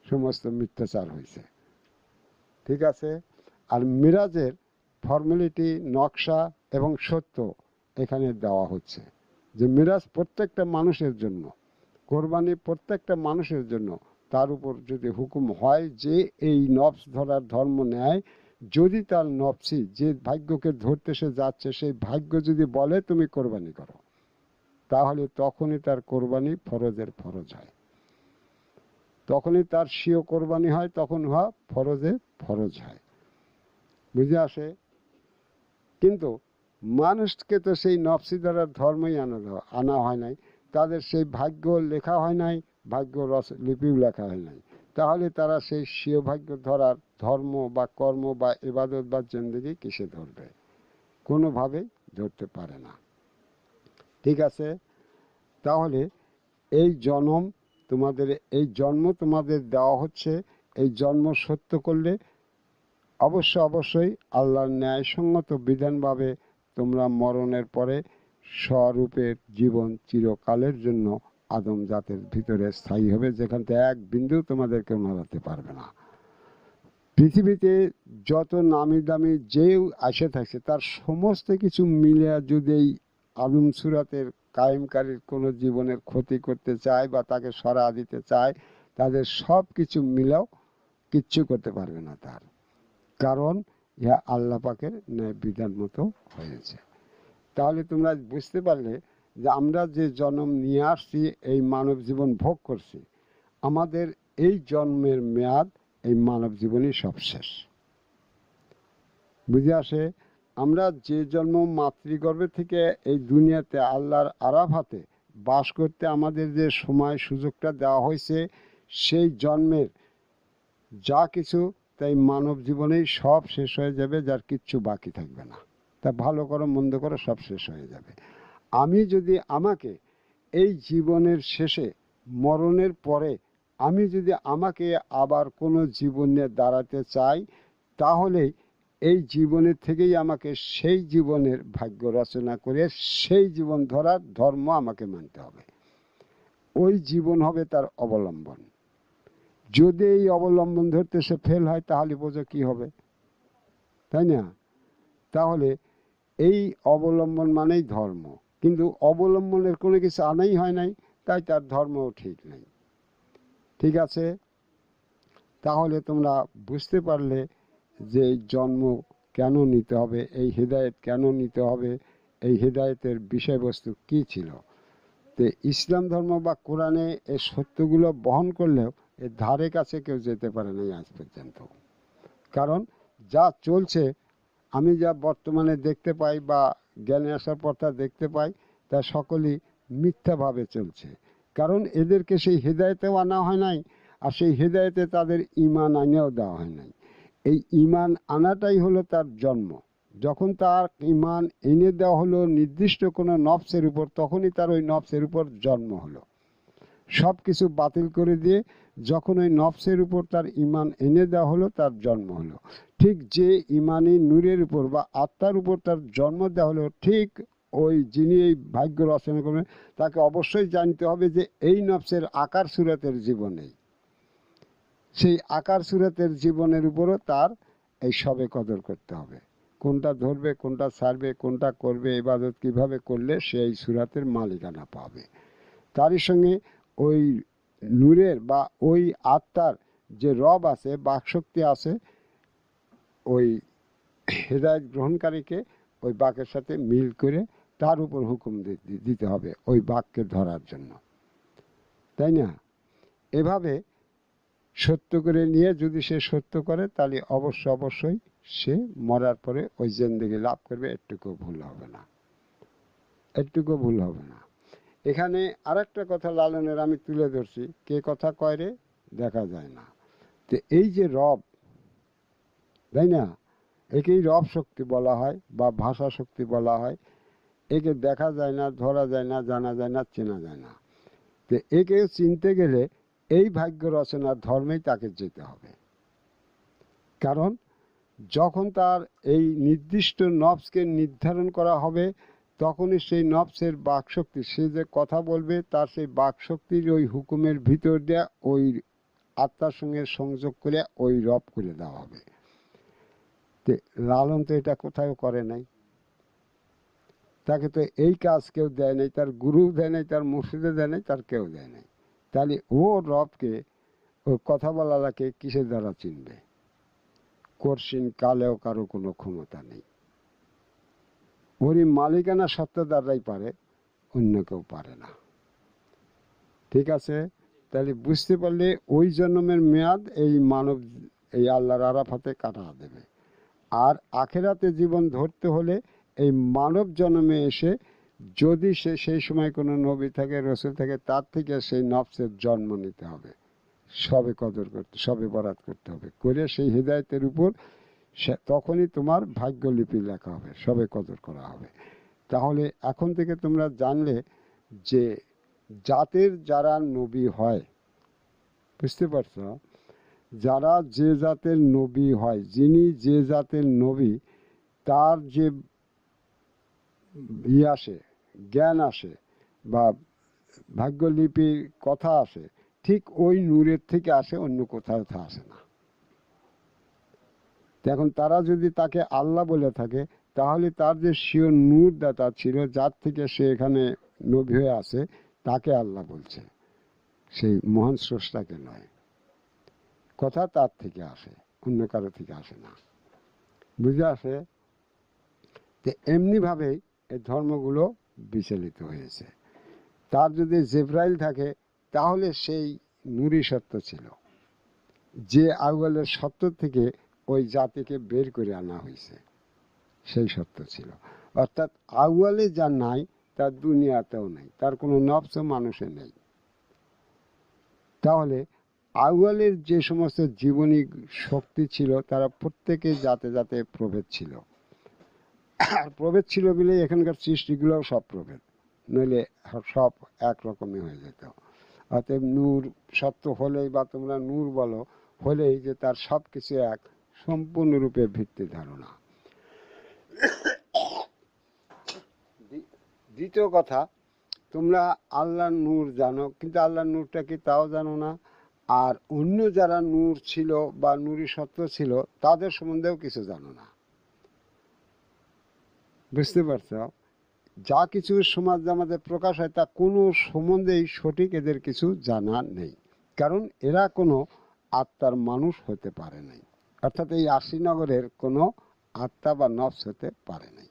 সমস্ত মিথ্যাচার হয়েছে। ঠিক আছে? আর মিরাজের ফর্মালিটি, নকশা এবং সত্য এখানে দেওয়া হচ্ছে, যে মিরাজ প্রত্যেকটা মানুষের জন্য, কোরবানি প্রত্যেকটা মানুষের জন্য। তার উপর যদি হুকুম হয় যে এই নফস ধরার ধর্ম নেয়, যদি তার নফসি যে ভাগ্যকে ধরতে সে যাচ্ছে সেই ভাগ্য যদি বলে তুমি কোরবানি করো, তাহলে তখনই তার কোরবানি ফরজের ফরজ হয়, তখনই তার স্বীয় কোরবানি হয়, তখন উহা ফরজে ফরজ হয়। বুঝে আসে? কিন্তু মানুষকে তো সেই নফসি ধরার ধর্মই আনা হয় নাই, তাদের সেই ভাগ্য লেখা হয় নাই, ভাগ্য লিপিও লেখা হয় নাই, তাহলে তারা সেই স্বীয় ভাগ্য ধরার ধর্ম বা কর্ম বা ইবাদত বা জিন্দেগি কিসে ধরবে? কোনোভাবেই ধরতে পারে না। ঠিক আছে? তাহলে এই জন্ম তোমাদের দেওয়া হচ্ছে, এই জন্ম সত্য করলে অবশ্যই আল্লাহর ন্যায়সঙ্গত বিধানভাবে তোমরা মরণের পরে স্বরূপের জীবন চিরকালের জন্য আদম জাতের ভিতরে স্থায়ী হবে, যেখান থেকে এক বিন্দু তোমাদের কেউ নড়াতে পারবে না। পৃথিবীতে যত নামি দামি যেও আসে থাকছে তার সমস্ত কিছু মিলে যদি এই আদম সুরাতের কায়েমকারীর কোনো জীবনের ক্ষতি করতে চায় বা তাকে সরা দিতে চায়, তাদের সব কিছু মিলেও কিচ্ছু করতে পারবে না তার, কারণ ইহা আল্লাহ পাকের ন্যায় বিধান মতো হয়েছে। তাহলে তোমরা বুঝতে পারলে যে আমরা যে জন্ম নিয়ে আসছি, এই মানব জীবন ভোগ করছি, আমাদের এই জন্মের মেয়াদ এই মানব জীবনই সব শেষ। বুঝে আসে? আমরা যে জন্ম মাতৃগর্ভে থেকে এই দুনিয়াতে আল্লাহর আরাফাতে বাস করতে আমাদের যে সময় সুযোগটা দেওয়া হয়েছে, সেই জন্মের যা কিছু তাই মানব জীবনেই সব শেষ হয়ে যাবে, যার কিচ্ছু বাকি থাকবে না। তা ভালো করো মন্দ করো সব শেষ হয়ে যাবে। আমি যদি আমাকে এই জীবনের শেষে মরণের পরে আমি যদি আমাকে আবার কোনো জীবনে দাঁড়াতে চাই, তাহলে এই জীবনের থেকেই আমাকে সেই জীবনের ভাগ্য রচনা করে সেই জীবন ধরার ধর্ম আমাকে মানতে হবে। ওই জীবন হবে তার অবলম্বন। যদি এই অবলম্বন ধরতে সে ফেল হয়, তাহলে বোঝো কি হবে, তাই না? তাহলে এই অবলম্বন মানেই ধর্ম, কিন্তু অবলম্বনের কোনো কিছু আনাই হয় নাই, তাই তার ধর্মও ঠিক নেই। ঠিক আছে? তাহলে তোমরা বুঝতে পারলে যে এই জন্ম কেন নিতে হবে, এই হেদায়েত কেন নিতে হবে, এই হেদায়েতের বিষয়বস্তু কি ছিল। তো ইসলাম ধর্ম বা কোরআনে এই সত্যগুলো বহন করলেও এর ধারে কাছে কেউ যেতে পারে নাই আজ পর্যন্ত। কারণ যা চলছে, আমি যা বর্তমানে দেখতে পাই বা জ্ঞানে আসার পর তা দেখতে পাই, তা সকলেই মিথ্যাভাবে চলছে। কারণ এদেরকে সেই হেদায়েতেও আনা হয় নাই, আর সেই হেদায়েতে তাদের ঈমান আইনেও দেওয়া হয় নাই। এই ঈমান আনাটাই হলো তার জন্ম। যখন তার ঈমান এনে দেওয়া হলো নির্দিষ্ট কোনো নফসের উপর, তখনই তার ওই নফসের উপর জন্ম হলো। সব কিছু বাতিল করে দিয়ে যখন ওই নফসের উপর তার ঈমান এনে দেওয়া হলো, তার জন্ম হলো। ঠিক যে ঈমানি নূরের উপর বা আত্মার উপর তার জন্ম দেওয়া হলো, ঠিক ওই যিনি এই ভাগ্য রচনা করবেন তাকে অবশ্যই জানতে হবে যে এই নফসের আকার সুরাতের জীবনেই, সেই আকার সুরাতের জীবনের উপরও তার এই সবে কদর করতে হবে। কোনটা ধরবে, কোনটা ছাড়বে, কোনটা করবে, ইবাদত কিভাবে করলে সেই সুরাতের মালিকানা পাবে। তারই সঙ্গে ওই নূরের বা ওই আত্মার যে রব আছে, বাকশক্তি আছে, ওই হেদায়েত গ্রহণকারীকে ওই বাকের সাথে মিল করে তার উপর হুকুম দিতে হবে ওই বাককে ধরার জন্য, তাই না? এভাবে সত্য করে নিয়ে যদি সে সত্য করে, তাহলে অবশ্যই সে মরার পরে ওই জিন্দেগি লাভ করবে, একটুকু ভুল হবে না, একটুকু ভুল হবে না। এখানে আরেকটা কথা লালনের আমি তুলে ধরছি, কে কথা কয় রে দেখা যায় না। তো এই যে রব, তাই না, একেই রব শক্তি বলা হয় বা ভাষা শক্তি বলা হয়। একে দেখা যায় না, ধরা যায় না, জানা যায় না, চেনা যায় না। তো একে চিনতে গেলে এই ভাগ্য রচনার ধর্মেই তাকে যেতে হবে। কারণ যখন তার এই নির্দিষ্ট নফসকে নির্ধারণ করা হবে, তখনই সেই নফসের বাকশক্তি, সে যে কথা বলবে তার সেই বাকশক্তির ওই হুকুমের ভিতর দিয়ে ওই আত্মার সঙ্গে সংযোগ করে ওই রব করে দেওয়া হবে। লালন তো এটা কোথাও করে নাই, তাকে তো এই কাজ কেউ দেয় নাই, তার গুরু দেয় নাই, তার মুর্শিদে দেয় নাই, তার কেউ দেয় নাই। তাহলে ও রবকে, ওর কথা বলালাকে কিসের দ্বারা চিনবে? কর্ষিন কালেও কারো কোনো ক্ষমতা নেই। ওরই মালিকানা সত্তা দ্বারাই পারে, অন্য কেউ পারে না। ঠিক আছে? তাহলে বুঝতে পারলে ওই জন্মের মেয়াদ এই মানব এই আল্লাহর আরাফাতে কাটা দেবে। আর আখেরাতে জীবন ধরতে হলে এই মানব জন্মে এসে যদি সে সেই সময় কোনো নবী থাকে, রসুল থাকে, তার থেকে সেই নফসের জন্ম নিতে হবে, সবে কদর করতে, সবে বরাত করতে হবে, করে সেই হেদায়েতের উপর তখনই তোমার ভাগ্যলিপি লেখা হবে, সবে কদর করা হবে। তাহলে এখন থেকে তোমরা জানলে যে জাতের যারা নবী হয়, বুঝতে পারছো, যারা যে জাতের নবী হয়, যিনি যে জাতের নবী, তার যে আসে, জ্ঞান আসে বা ভাগ্যলিপির কথা আসে, ঠিক ওই নূরের থেকে আসে, অন্য কোথাও তা আসে না। এখন তারা যদি তাকে আল্লাহ বলে থাকে, তাহলে তার যে স্বীয় নূর দাতা ছিল, যার থেকে সে এখানে নবী হয়ে আসে, তাকে আল্লাহ বলছে, সেই মহান স্রষ্টাকে নয়। কথা তার থেকে আসে, অন্য কারো থেকে আসে না। বুঝে আসে? তো এমনিভাবেই এই ধর্মগুলো বিচলিত হয়েছে। তার যদি জিবরাইল থাকে, তাহলে সেই নূরই সত্য ছিল, যে আউয়ালের সত্য থেকে ওই জাতিকে বের করে আনা হয়েছে, সেই সত্য ছিল। অর্থাৎ আউয়ালে যা নাই, তার দুনিয়াতেও নেই, তার কোনো নফস মানুষে নেই। তাহলে আউয়ালের যে সমস্ত জীবনী শক্তি ছিল, তারা প্রত্যেকে জাতে জাতে প্রভেদ ছিল। আর প্রভেদ ছিল বলে এখানকার সৃষ্টিগুলোও সব প্রভেদ, নইলে সব একরকমই হয়ে যেত। অতএব নূর সত্য হলেই, বা তোমরা নূর বলো, হলেই যে তার সব কিছু এক, সম্পূর্ণরূপে ভিত্তি ধারণা। দ্বিতীয় কথা, তোমরা আল্লাহর নূর জানো, কিন্তু আল্লাহর নূরটা কি তাও জানো না। আর অন্য যারা নূর ছিল বা নূরই সত্য ছিল, তাদের সম্বন্ধেও কিছু জানো না। বুঝতে পারছ? যা কিছু সমাজ আমাদের প্রকাশ হয়, তা কোনো সম্বন্ধেই সঠিক এদের কিছু জানা নেই, কারণ এরা কোনো আত্মার মানুষ হতে পারে নাই। অর্থাৎ এই আশিনগরের কোনো আত্মা বা নফস হতে পারে নাই।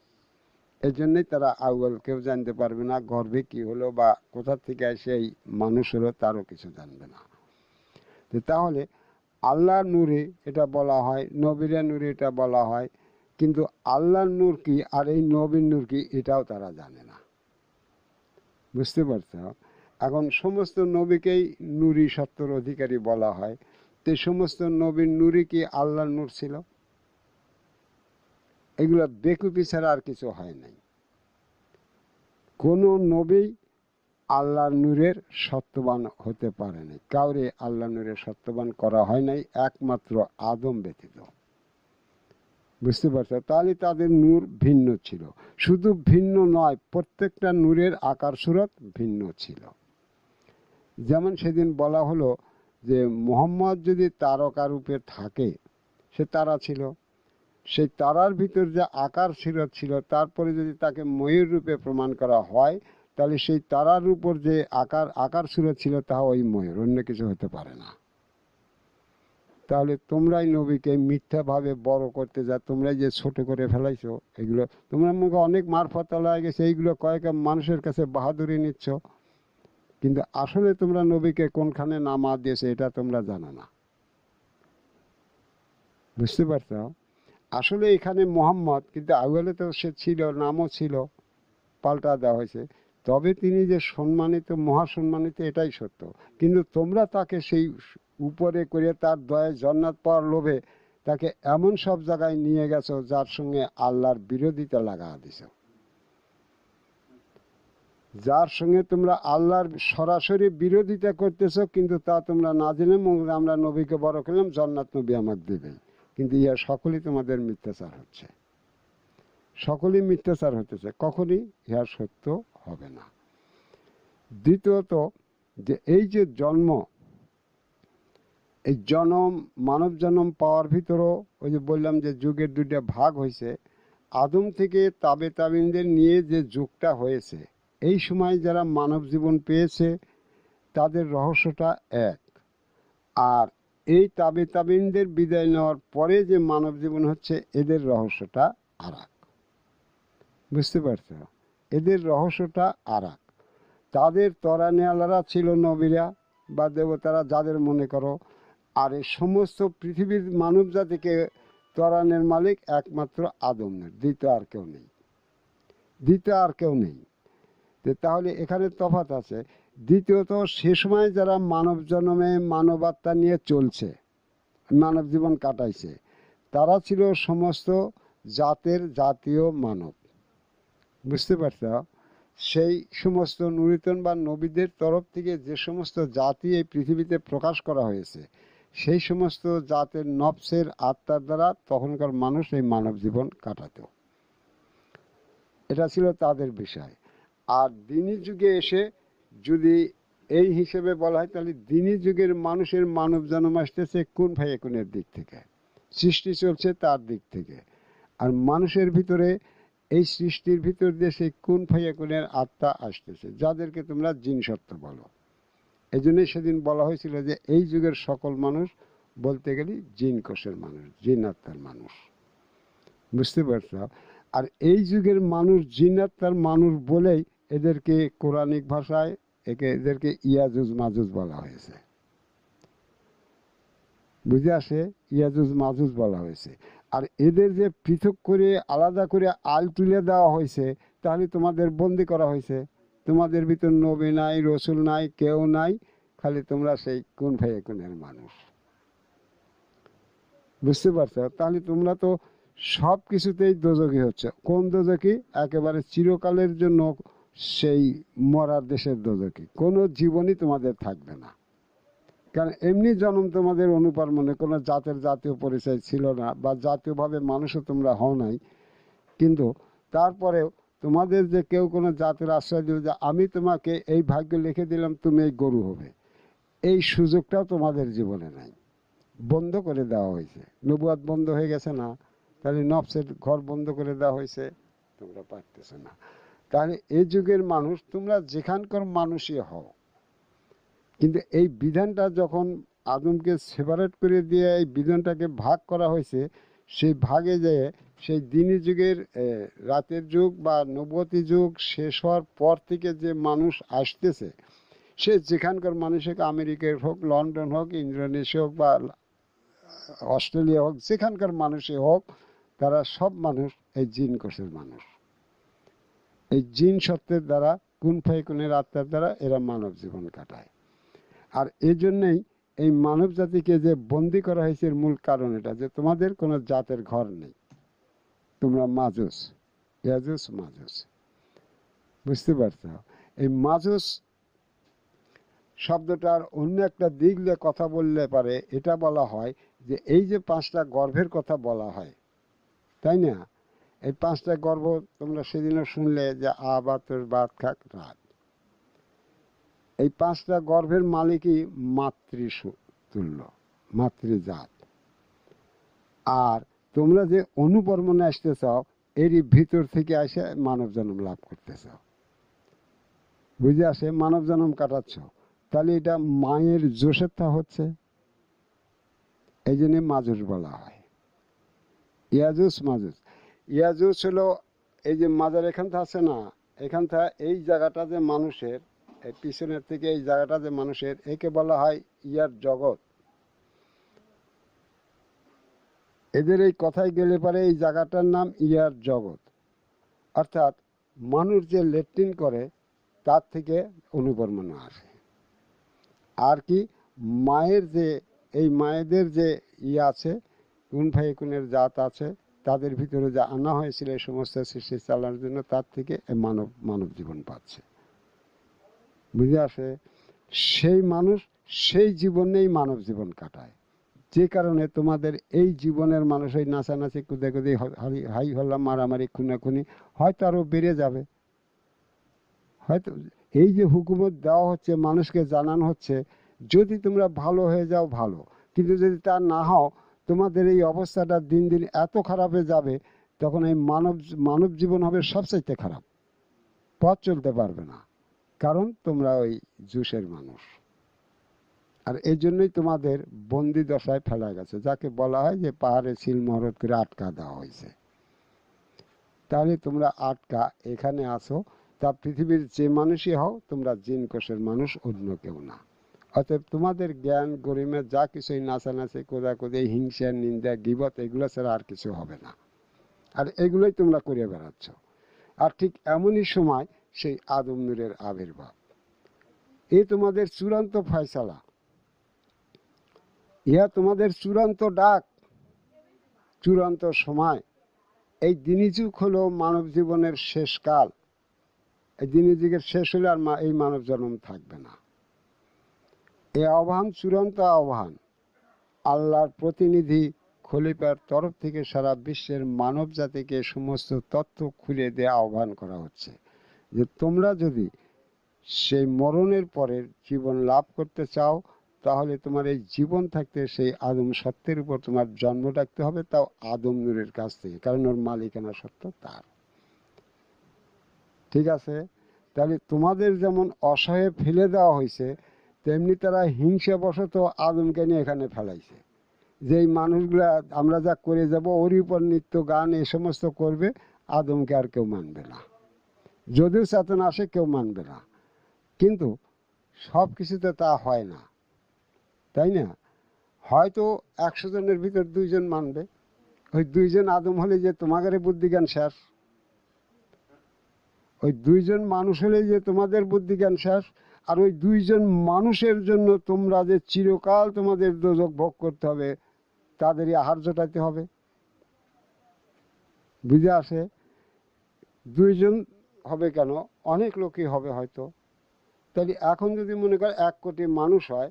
এই জন্যই তারা আউয়াল কেউ জানতে পারবে না, গর্ভে কি হলো বা কোথা থেকে এসে এই মানুষ হলো, তারও কিছু জানবে না। তাহলে আল্লাহর নূরে এটা বলা হয়, নবীরা নূরে এটা বলা হয়, কিন্তু আল্লাহর নূর কি আর এই নবীর নূর কি, এটাও তারা জানে না। বুঝতে পারছ? এখন সমস্ত নবীকেই নূরি সত্যর অধিকারী বলা হয়, তো সমস্ত নবীর নূরই কি আল্লাহর নূর ছিল? এগুলো বেকুফি ছাড়া আর কিছু হয় নাই। কোনো নবী আল্লাহর নূরের সত্যবান হতে পারে নাই, কাউরে আল্লাহ নূরের সত্যবান করা হয় নাই, একমাত্র আদম ব্যতীত। বুঝতে পারছো? তাহলে তাদের নূর ভিন্ন ছিল। শুধু ভিন্ন নয়, প্রত্যেকটা নূরের আকার সুরত ভিন্ন ছিল। যেমন সেদিন বলা হলো যে মুহাম্মদ যদি তারকা রূপে থাকে, সে তারা ছিল, সেই তারার ভিতর যে আকার সুরত ছিল, তারপরে যদি তাকে ময়ূর রূপে প্রমাণ করা হয়, তাহলে সেই তারার উপর যে আকার সুরত ছিল, তা ওই ময়ূর, অন্য কিছু হতে পারে না। তাহলে তোমরাই নবীকে মিথ্যাভাবে বড় করতে যা, তোমরাই যে ছোট করে ফেলাইছো, এগুলো তোমরা মুখে অনেক মারফত লাগে গেছে, এইগুলো কয়েক মানুষের কাছে বাহাদুরি নিচ্ছ, কিন্তু আসলে তোমরা নবীকে কোনখানে নামা দিয়েছে এটা তোমরা জানো না। বুঝতে পারছ? আসলে এখানে মোহাম্মদ, কিন্তু আউয়ালে তো সে ছিল, নামও ছিল, পাল্টা দেওয়া হয়েছে। তবে তিনি যে সম্মানিত, মহাসম্মানিত, এটাই সত্য। কিন্তু তোমরা তাকে সেই উপরে করে তার দয়ায় জান্নাত পাওয়ার লোভে তাকে এমন সব জায়গায় নিয়ে গেছো, যার সঙ্গে আল্লাহর বিরোধিতা লাগা দিছ, যার সঙ্গে তোমরা আল্লাহর সরাসরি বিরোধিতা করতেছো, কিন্তু তা তোমরা না জেনে আমরা নবীকে বড় করলাম, জান্নাত নবী আমাকে দেবে, কিন্তু ইহা সকলেই তোমাদের মিথ্যাচার হচ্ছে, সকলেই মিথ্যাচার হতেছে, কখনই ইহা সত্য হবে না। দ্বিতীয়ত, যে এই যে জন্ম, এই জন্ম, মানব জন্ম পাওয়ার ভিতরও ওই যে বললাম যে যুগের দুইটা ভাগ হয়েছে। আদম থেকে তাবে তাবিনদের নিয়ে যে যুগটা হয়েছে, এই সময় যারা মানব জীবন পেয়েছে, তাদের রহস্যটা এক। আর এই তাবে তাবিনদের বিদায় নেওয়ার পরে যে মানব জীবন হচ্ছে, এদের রহস্যটা আর এক। বুঝতে পারছো? এদের রহস্যটা আর এক। তাদের তরানেওয়ালারা ছিল নবীরা বা দেবতারা, যাদের মনে করো। আর এই সমস্ত পৃথিবীর মানব জাতিকে তরানের মালিক একমাত্র আদমের, দ্বিতীয় আর কেউ নেই, দ্বিতীয় আর কেউ নেই। তাহলে এখানে তফাৎ আছে। দ্বিতীয়ত, সে সময় যারা মানব জন্মে মানবাত্মা নিয়ে চলছে, মানব জীবন কাটাইছে, তারা ছিল সমস্ত জাতের জাতীয় মানব। বুঝতে পারছ? সেই সমস্ত নুরিতন বা নবীদের তরফ থেকে যে সমস্ত জাতি এই পৃথিবীতে প্রকাশ করা হয়েছে, সেই সমস্ত জাতের নফসের আত্মার দ্বারা তখনকার মানুষ এই মানব জীবন কাটাতো। এটা ছিল তাদের বিষয়। আর দিনী যুগে এসে যদি এই হিসেবে বলা হয়, তাহলে দিনী যুগের মানুষের মানব জন্ম আসতেছে কোন ফায়াকুনের দিক থেকে, সৃষ্টি চলছে তার দিক থেকে। আর মানুষের ভিতরে এই সৃষ্টির ভিতর দিয়ে সেই কোন ফায়াকুনের আত্মা আসতেছে, যাদেরকে তোমরা জিন সত্ত্ব বলো। এই জন্যই সেদিন বলা হয়েছিল যে এই যুগের সকল মানুষ বলতে গেলে জিন কোষের মানুষ, জিন আত্মার মানুষ। বুঝতে পারছ? আর এই যুগের মানুষ জিন আত্মার মানুষ বলেই এদেরকে কোরআনিক ভাষায় এদেরকে ইয়াজুজ মাজুজ বলা হয়েছে। বুঝে আসে? ইয়াজুজ মাজুজ বলা হয়েছে। আর এদের যে পৃথক করে আলাদা করে আল তুলে দেওয়া হয়েছে, তাহলে তোমাদের বন্দি করা হয়েছে। তোমাদের ভিতর নবী নাই, রসুল নাই, কেউ নাই, খালি তোমরা সেই কোন ফায়াকুনের মানুষ। বুঝতে পারছো? তাহলে তোমরা তো সব কিছুতেই দোজখী হচ্ছে। কোন দোজখী? একেবারে চিরকালের জন্য সেই মরার দেশের দোজখী। কোনো জীবনই তোমাদের থাকবে না। কারণ এমনি জন্ম তোমাদের অনুপার্মনে কোনো জাতীয় পরিচয় ছিল না, বা জাতীয়ভাবে মানুষও তোমরা হও নাই। কিন্তু তারপরেও তোমাদের যে কেউ কোনো জাতের আশ্রয় দিল যে আমি তোমাকে এই ভাগ্য লিখে দিলাম তুমি এই গরু হবে, এই সুযোগটাও তোমাদের জীবনে নাই। বন্ধ করে দেওয়া হয়েছে। নবুয়াত বন্ধ হয়ে গেছে না? তাহলে নফসের ঘর বন্ধ করে দেওয়া হয়েছে, তোমরা পারতেছ না। তাহলে এই যুগের মানুষ তোমরা যেখানকার মানুষই হও, কিন্তু এই বিধানটা যখন আদমকে সেপারেট করে দিয়ে এই বিধানটাকে ভাগ করা হয়েছে, সেই ভাগে যেয়ে সেই দিনী যুগের রাতের যুগ বা নবুয়তি যুগ শেষ হওয়ার পর থেকে যে মানুষ আসতেছে, সে যেখানকার মানুষ হোক, আমেরিকার হোক, লন্ডন হোক, ইন্দোনেশিয়া হোক, বা অস্ট্রেলিয়া হোক, যেখানকার মানুষই হোক, তারা সব মানুষ এই জিন কোষের মানুষ। এই জিন সত্ত্বের দ্বারা, কুন ফায়াকুনের আত্মার দ্বারা এরা মানব জীবন কাটায়। আর এই জন্যেই এই মানব জাতিকে যে বন্দি করা হয়েছে, এর মূল কারণ এটা যে তোমাদের কোনো জাতের ঘর নেই, তোমরা মাজুস, ইয়াজুস মাজুস। বুঝতে পারছো? এই মাজুস শব্দটার অন্য একটা দিক দিয়ে কথা বললে পারে এটা বলা হয় যে এই যে 5টা গর্ভের কথা বলা হয়, তাই না? এই 5টা গর্ভ তোমরা সেদিনও শুনলে যে আবাতর বাদ খাক রাত। এই 5টা গর্ভের মালিকই মাতৃতুল্য, মাতৃজাত। আর তোমরা যে অনুপর্মণে আসতে চাও, এরই ভিতর থেকে এসে মানব জন্ম লাভ করতে চাও। বুঝে আসে? মানব জন্ম কাটাচ্ছ, তাহলে এটা মায়ের জোশেরটা হচ্ছে। এই জন্য মাজুস বলা হয়, ইয়াজুস মাজুস। ইয়াজুস হলো এই যে মাজার এখানটা আছে না, এখানটা এই জায়গাটা যে মানুষের, এই পিছনের থেকে এই জায়গাটা যে মানুষের, একে বলা হয় ইয়ার জগৎ। এদের এই কথায় গেলে পারে এই জায়গাটার নাম ইয়ার জগৎ। অর্থাৎ মানুষ যে লেট্রিন করে তার থেকে অনুপর্মণা আসে। আর কি মায়ের যে এই মায়েদের যে আছে, কুন ফায়াকুনের জাত আছে, তাদের ভিতরে যা আনা হয়েছিল এই সমস্ত সৃষ্টি চালানোর জন্য, তার থেকে মানব জীবন পাচ্ছে। বুঝে আসে? সেই মানুষ সেই জীবনেই মানব জীবন কাটায়। যে কারণে তোমাদের এই জীবনের মানুষ ওই নাচানাচি, কুদাকুদি, হাই হল্লা, মারামারি, খুনাখুনি হয়তো আরও বেড়ে যাবে। হয়তো এই যে হুকুমত দেওয়া হচ্ছে, মানুষকে জানানো হচ্ছে, যদি তোমরা ভালো হয়ে যাও ভালো, কিন্তু যদি তা না হও, তোমাদের এই অবস্থাটা দিন দিন এত খারাপ হয়ে যাবে, তখন এই মানব জীবন হবে সবচাইতে খারাপ। পথ চলতে পারবে না, কারণ তোমরা ওই জুসের মানুষ। আর এই জন্যই তোমাদের বন্দি দশায় ফেলা গেছে, যাকে বলা হয় যে পাহাড়ে সিলমোহর করে আটকা দেওয়া হয়েছে। তাহলে তোমরা আটকা এখানে আসো, তা পৃথিবীর যে মানুষই হও, তোমরা জিন কোষের মানুষ, অন্য কেউ না। অতএব তোমাদের জ্ঞান গরিমে যা কিছুই নাচানাচি, কোদাকুদি, হিংসা, নিন্দা, গীবত, এগুলো ছাড়া আর কিছু হবে না। আর এগুলোই তোমরা করে বেড়াচ্ছ। আর ঠিক এমনই সময় সেই আদম নূরের আবির্ভাব। এই তোমাদের চূড়ান্ত ফয়সালা, ইহা তোমাদের চূড়ান্ত ডাক, চূড়ান্ত সময়। এই দিনী যুগ হলো মানব জীবনের শেষ কাল। এই দিনী যুগের শেষ হলে আর এই মানব জন্ম থাকবে না। এই আহ্বান চূড়ান্ত আহ্বান। আল্লাহর প্রতিনিধি খলিফার তরফ থেকে সারা বিশ্বের মানব জাতিকে সমস্ত তথ্য খুলে দিয়ে আহ্বান করা হচ্ছে যে তোমরা যদি সেই মরণের পরের জীবন লাভ করতে চাও, তাহলে তোমার এই জীবন থাকতে সেই আদম সত্যের উপর তোমার জন্ম রাখতে হবে, তাও আদম নূরের কাছ থেকে, কারণ ওর মালিকানা সত্য তার। ঠিক আছে? তাহলে তোমাদের যেমন অসহায় ফেলে দেওয়া হয়েছে, তেমনি তারা হিংসাবশত আদমকে নিয়ে এখানে ফেলাইছে, যে এই মানুষগুলা আমরা যা করে যাব ওরই উপর নৃত্য গান এই সমস্ত করবে, আদমকে আর কেউ মানবে না। যদিও চেতনা আসে কেউ মানবে না, কিন্তু সব কিছুতে তা হয় না, তাই না? হয়তো 100 জনের ভিতর 2 জন মানবে। ওই 2 জন আদম হলে যে তোমাদের বুদ্ধিজ্ঞান শেষ, ওই 2 জন মানুষ হলে যে তোমাদের বুদ্ধিজ্ঞান শেষ। আর ওই 2 জন মানুষের জন্য তোমরা যে চিরকাল তোমাদের দোজখ ভোগ করতে হবে, তাদেরই আহার জোটাতে হবে। বুঝে আসে? 2 জন হবে কেন, অনেক লোকই হবে হয়তো। তাহলে এখন যদি মনে করে 1 কোটি মানুষ হয়,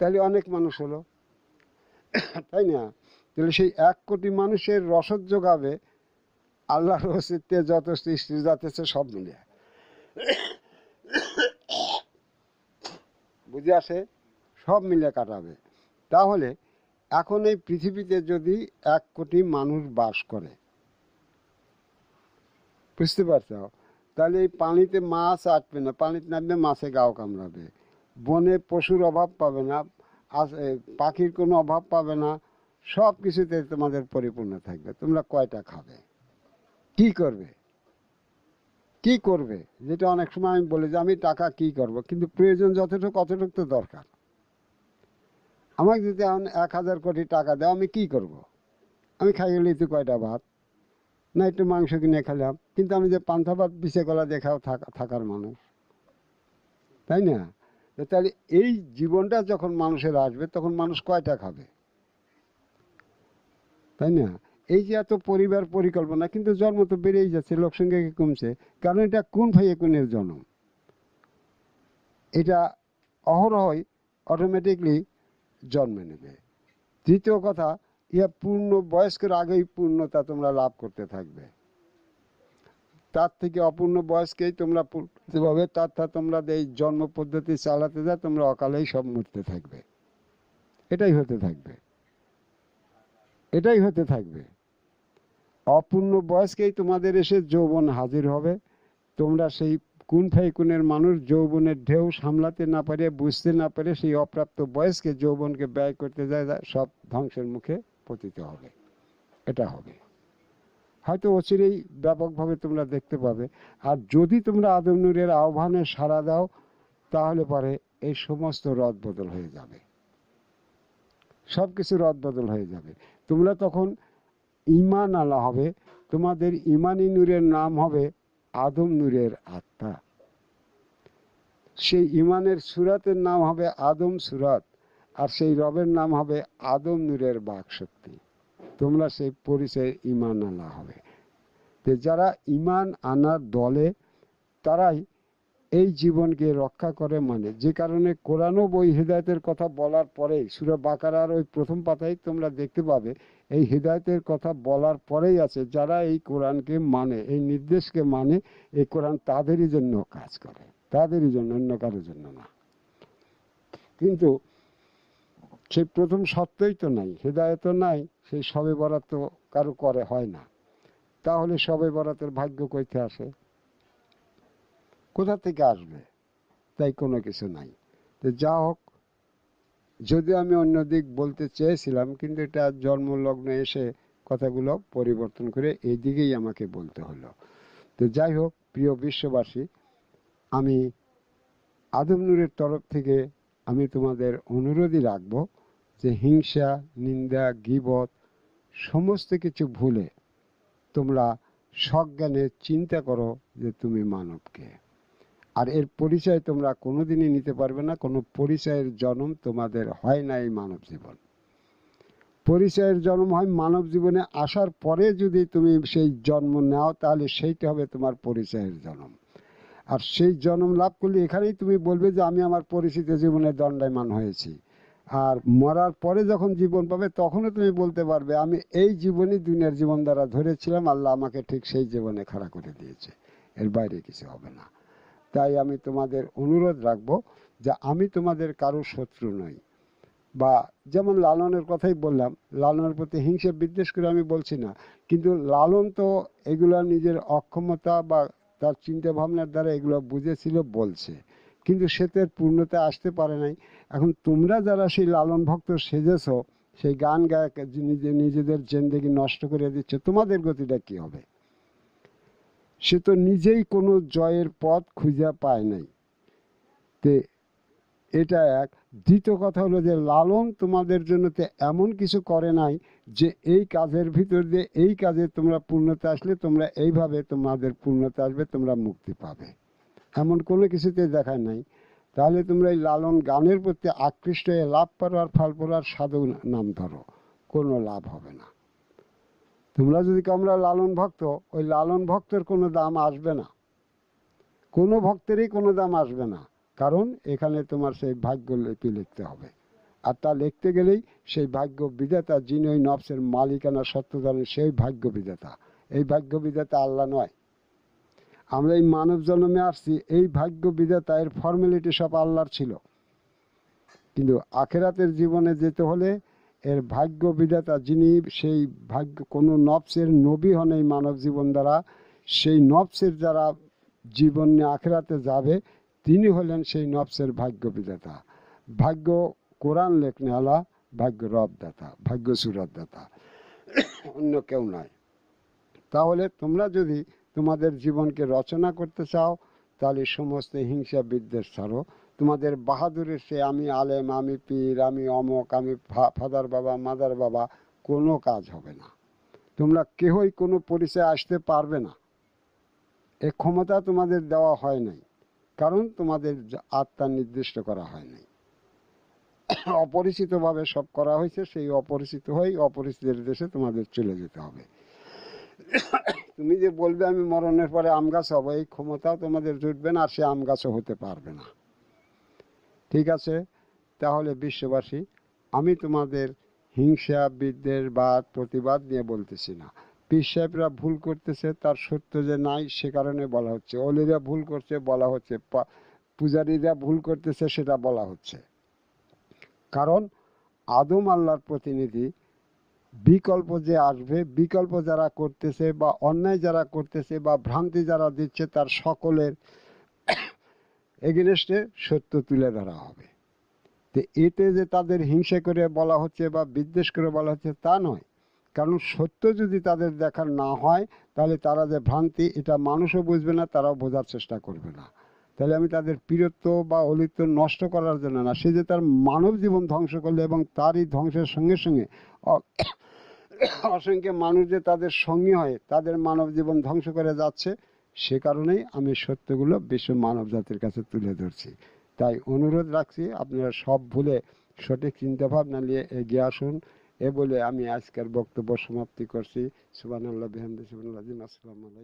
তাহলে অনেক মানুষ হলো, তাই না? তাহলে সেই 1 কোটি মানুষের রসদ যোগাবে আল্লাহর অস্তিত্বে যত সৃষ্টি যাতেছে সব মিলে। বুঝে আসে? সব মিলে কাটাবে। তাহলে এখন এই পৃথিবীতে যদি 1 কোটি মানুষ বাস করে, বুঝতে পারছো? তাহলে এই পানিতে মাছ আটবে না, পানিতে নামবে মাছে গাও কামড়াবে, বনে পশুর অভাব পাবে না, পাখির কোনো অভাব পাবে না, সব কিছুতে তোমাদের পরিপূর্ণ থাকবে। তোমরা কয়টা খাবে, কি করবে, কি করবে? যেটা অনেক সময় আমি বলি যে আমি টাকা কি করব, কিন্তু প্রয়োজন যতটুকু অতটুকু তো দরকার। আমাকে যদি এখন 1000 কোটি টাকা দাও, আমি কি করব? আমি খাই গেলে তুই কয়টা ভাত, না একটু মাংস কিনে খেলাম, কিন্তু আমি যে পান্থা ভাত বিছে গলা দেখাও থাকার মানুষ, তাই না? তাহলে এই জীবনটা যখন মানুষের আসবে তখন মানুষ কয়টা খাবে, তাই না? এই যে এত পরিবার পরিকল্পনা, কিন্তু জন্ম তো বেড়েই যাচ্ছে, লোকসংখ্যা কমছে, কারণ এটা কোন ভাইয়ে কোনের জন্ম, এটা অহরহই অটোমেটিকলি জন্মে নেবে। তৃতীয় কথা, ইহা পূর্ণ বয়স্কের আগেই পূর্ণতা তোমরা লাভ করতে থাকবে, তার থেকে অপূর্ণ বয়সকেই তোমরা পূর্ণভাবে তার তোমরা এই জন্ম পদ্ধতি চালাতে যা, তোমরা অকালেই সব মরতে থাকবে। এটাই হতে থাকবে, এটাই হতে থাকবে। অপূর্ণ বয়সকেই তোমাদের এসে যৌবন হাজির হবে। তোমরা সেই কোন ফাই কোনের মানুষ যৌবনের ঢেউ সামলাতে না পারে, বুঝতে না পারে, সেই অপ্রাপ্ত বয়সকে যৌবনকে ব্যয় করতে যায়, সব ধ্বংসের মুখে পতিত হবে। এটা হবে হয়তো অচিরেই ব্যাপকভাবে তোমরা দেখতে পাবে। আর যদি তোমরা আদম নূরের আহ্বানে সাড়া দাও, তাহলে পরে এই সমস্ত রদ বদল হয়ে যাবে, সব কিছু রদ বদল হয়ে যাবে। তোমরা তখন ঈমান আলা হবে, তোমাদের ঈমানি নূরের নাম হবে আদম নূরের আত্মা। সেই ঈমানের সুরাতের নাম হবে আদম সুরাত, আর সেই রবের নাম হবে আদম নূরের বাকশক্তি। তোমরা সেই পরিচয়ের ঈমান আলা হবে। যে যারা ঈমান আনার দলে, তারাই এই জীবনকে রক্ষা করে, মানে যে কারণে কোরআনও বই হিদায়তের কথা বলার পরেই, সূরা বাকারার ওই প্রথম পাতায় তোমরা দেখতে পাবে এই হিদায়তের কথা বলার পরেই আছে, যারা এই কোরআনকে মানে, এই নির্দেশকে মানে, এই কোরআন তাদেরই জন্য কাজ করে, তাদেরই জন্য, অন্য কারোর জন্য না। কিন্তু সেই প্রথম সত্যই তো নাই, হিদায়ত নাই, সেই সবে বরাত তো কারো করে হয় না। তাহলে সবে বরাতের ভাগ্য কইতে আসে, কোথা থেকে আসবে? তাই কোনো কিছু নাই। তো যা হোক, যদিও আমি অন্য দিক বলতে চেয়েছিলাম, কিন্তু এটা জন্মলগ্নে এসে কথাগুলো পরিবর্তন করে এই দিকেই আমাকে বলতে হলো। তো যাই হোক, প্রিয় বিশ্ববাসী, আমি আদম নূরের তরফ থেকে আমি তোমাদের অনুরোধই রাখবো যে হিংসা, নিন্দা, গীবত সমস্ত কিছু ভুলে তোমরা সজ্ঞানে চিন্তা করো যে তুমি মানবকে। আর এর পরিচয় তোমরা কোনোদিনই নিতে পারবে না, কোনো পরিচয়ের জন্ম তোমাদের হয় না। এই মানব জীবন পরিচয়ের জন্ম হয় মানব জীবনে আসার পরে, যদি তুমি সেই জন্ম নাও তাহলে সেইটা হবে তোমার পরিচয়ের জন্ম। আর সেই জন্ম লাভ করলে এখানেই তুমি বলবে যে আমি আমার পরিচিত জীবনে দণ্ডায়মান হয়েছি। আর মরার পরে যখন জীবন পাবে তখনও তুমি বলতে পারবে আমি এই জীবনই দুনিয়ার জীবন দ্বারা ধরেছিলাম, আল্লাহ আমাকে ঠিক সেই জীবনে খাড়া করে দিয়েছে, এর বাইরে কিছু হবে না। তাই আমি তোমাদের অনুরোধ রাখবো যে আমি তোমাদের কারো শত্রু নই। বা যেমন লালনের কথাই বললাম, লালনের প্রতি হিংসা বিদ্বেষ করে আমি বলছি না, কিন্তু লালন তো এগুলো নিজের অক্ষমতা বা তার চিন্তা ভাবনার দ্বারা এগুলো বুঝেছিল বলছে, কিন্তু সে তো এর পূর্ণতা আসতে পারে নাই। এখন তোমরা যারা সেই লালন ভক্ত সেজেছ, সেই গান গায় নিজেদের জিন্দেগি নষ্ট করে দিচ্ছ, তোমাদের গতিটা কি হবে? সে তো নিজেই কোনো জয়ের পথ খুঁজে পায় নাই। তে এটা এক। দ্বিতীয় কথা হলো যে লালন তোমাদের জন্য তো এমন কিছু করে নাই যে এই কাজের ভিতর দিয়ে এই কাজে তোমরা পূর্ণতা আসলে তোমরা এইভাবে তোমাদের পূর্ণতা আসবে, তোমরা মুক্তি পাবে, এমন কোনো কিছুতে দেখায় নাই। তাহলে তোমরা এই লালন গানের প্রতি আকৃষ্ট হয়ে লাভ পারো আর ফল পারো সাধু নাম ধরো, কোনো লাভ হবে না। তোমরা যদি আমরা লালন ভক্ত, ওই লালন ভক্তের কোনো দাম আসবে না, কোনো ভক্তেরই কোনো দাম আসবে না, কারণ এখানে তোমার সেই ভাগ্য লিখতে হবে। আর তা লিখতে গেলেই সেই ভাগ্য বিধাতা, যিনি ওই নফসের মালিকানা সত্য জানেন, সেই ভাগ্য বিধাতা। এই ভাগ্য বিধাতা আল্লাহ নয়। আমরা এই মানব জন্মে আসছি, এই ভাগ্য বিধাতা এর ফর্মালিটি সব আল্লাহর ছিল, কিন্তু আখেরাতের জীবনে যেতে হলে এর ভাগ্য বিধাতা যিনি, সেই ভাগ্য কোনো নফসের নবী হন এই মানব জীবন দ্বারা, সেই নফসের যারা জীবন নিয়ে আখেরাতে যাবে তিনি হলেন সেই নফসের ভাগ্য বিধাতা। ভাগ্য কোরআন লেখনে আলা, ভাগ্য রব দাতা, ভাগ্য সুরত দাতা, অন্য কেউ নয়। তাহলে তোমরা যদি তোমাদের জীবনকে রচনা করতে চাও তাহলে সমস্ত হিংসা বিদ্বেষ ছাড়ো। তোমাদের বাহাদুরের সে আমি আলেম, আমি পীর, আমি অমক, আমি ফাদার বাবা, মাদার বাবা, কোনো কাজ হবে না। তোমরা কেহই কোনো পরিচয় আসতে পারবে না, এ ক্ষমতা তোমাদের দেওয়া হয় নাই, কারণ তোমাদের আত্মা নির্দিষ্ট করা হয় নাই। অপরিচিতভাবে সব করা হয়েছে, সেই অপরিচিত হয়ে অপরিচিতের দেশে তোমাদের চলে যেতে হবে। তুমি যে বলবে আমি মরণের পরে আম গাছ হবো, এই ক্ষমতাও তোমাদের জুটবে না, আর সে আম গাছও হতে পারবে না। ঠিক আছে? তাহলে বিশ্ববাসী, আমি তোমাদের হিংসা বিদ্বেষ বা প্রতিবাদ নিয়ে বলতেছি না। পীর সাহেবরা ভুল করতেছে, তার সত্য যে নাই সে কারণে বলা হচ্ছে, অলিরা ভুল করছে বলা হচ্ছে, পূজারীরা ভুল করতেছে সেটা বলা হচ্ছে। কারণ আদম আল্লাহর প্রতিনিধি, বিকল্প যে আসবে, বিকল্প যারা করতেছে বা অন্যায় যারা করতেছে বা ভ্রান্তি যারা দিচ্ছে, তার সকলের এগেনস্টে সত্য তুলে ধরা হবে। তো এতে যে তাদের হিংসা করে বলা হচ্ছে বা বিদ্বেষ করে বলা হচ্ছে তা নয়, কারণ সত্য যদি তাদের দেখার না হয় তাহলে তারা যে ভ্রান্তি, এটা মানুষও বুঝবে না, তারাও বোঝার চেষ্টা করবে না। তাহলে আমি তাদের পীরত্ব বা অলিত্ব নষ্ট করার জন্য না, সে যে তার মানব জীবন ধ্বংস করলো এবং তারই ধ্বংসের সঙ্গে সঙ্গে অসংখ্য মানুষ যে তাদের সঙ্গী হয়, তাদের মানব জীবন ধ্বংস করে যাচ্ছে, সে কারণেই আমি সত্যগুলো বিশ্ব মানব জাতির কাছে তুলে ধরছি। তাই অনুরোধ রাখছি আপনারা সব ভুলে সঠিক চিন্তাভাবনা নিয়ে এগিয়ে আসুন। এ বলে আমি আজকের বক্তব্য সমাপ্তি করছি। সুবহানাল্লাহ বিহামদিহি, সুবহানাল্লাহ। আসসালামু আলাইকুম।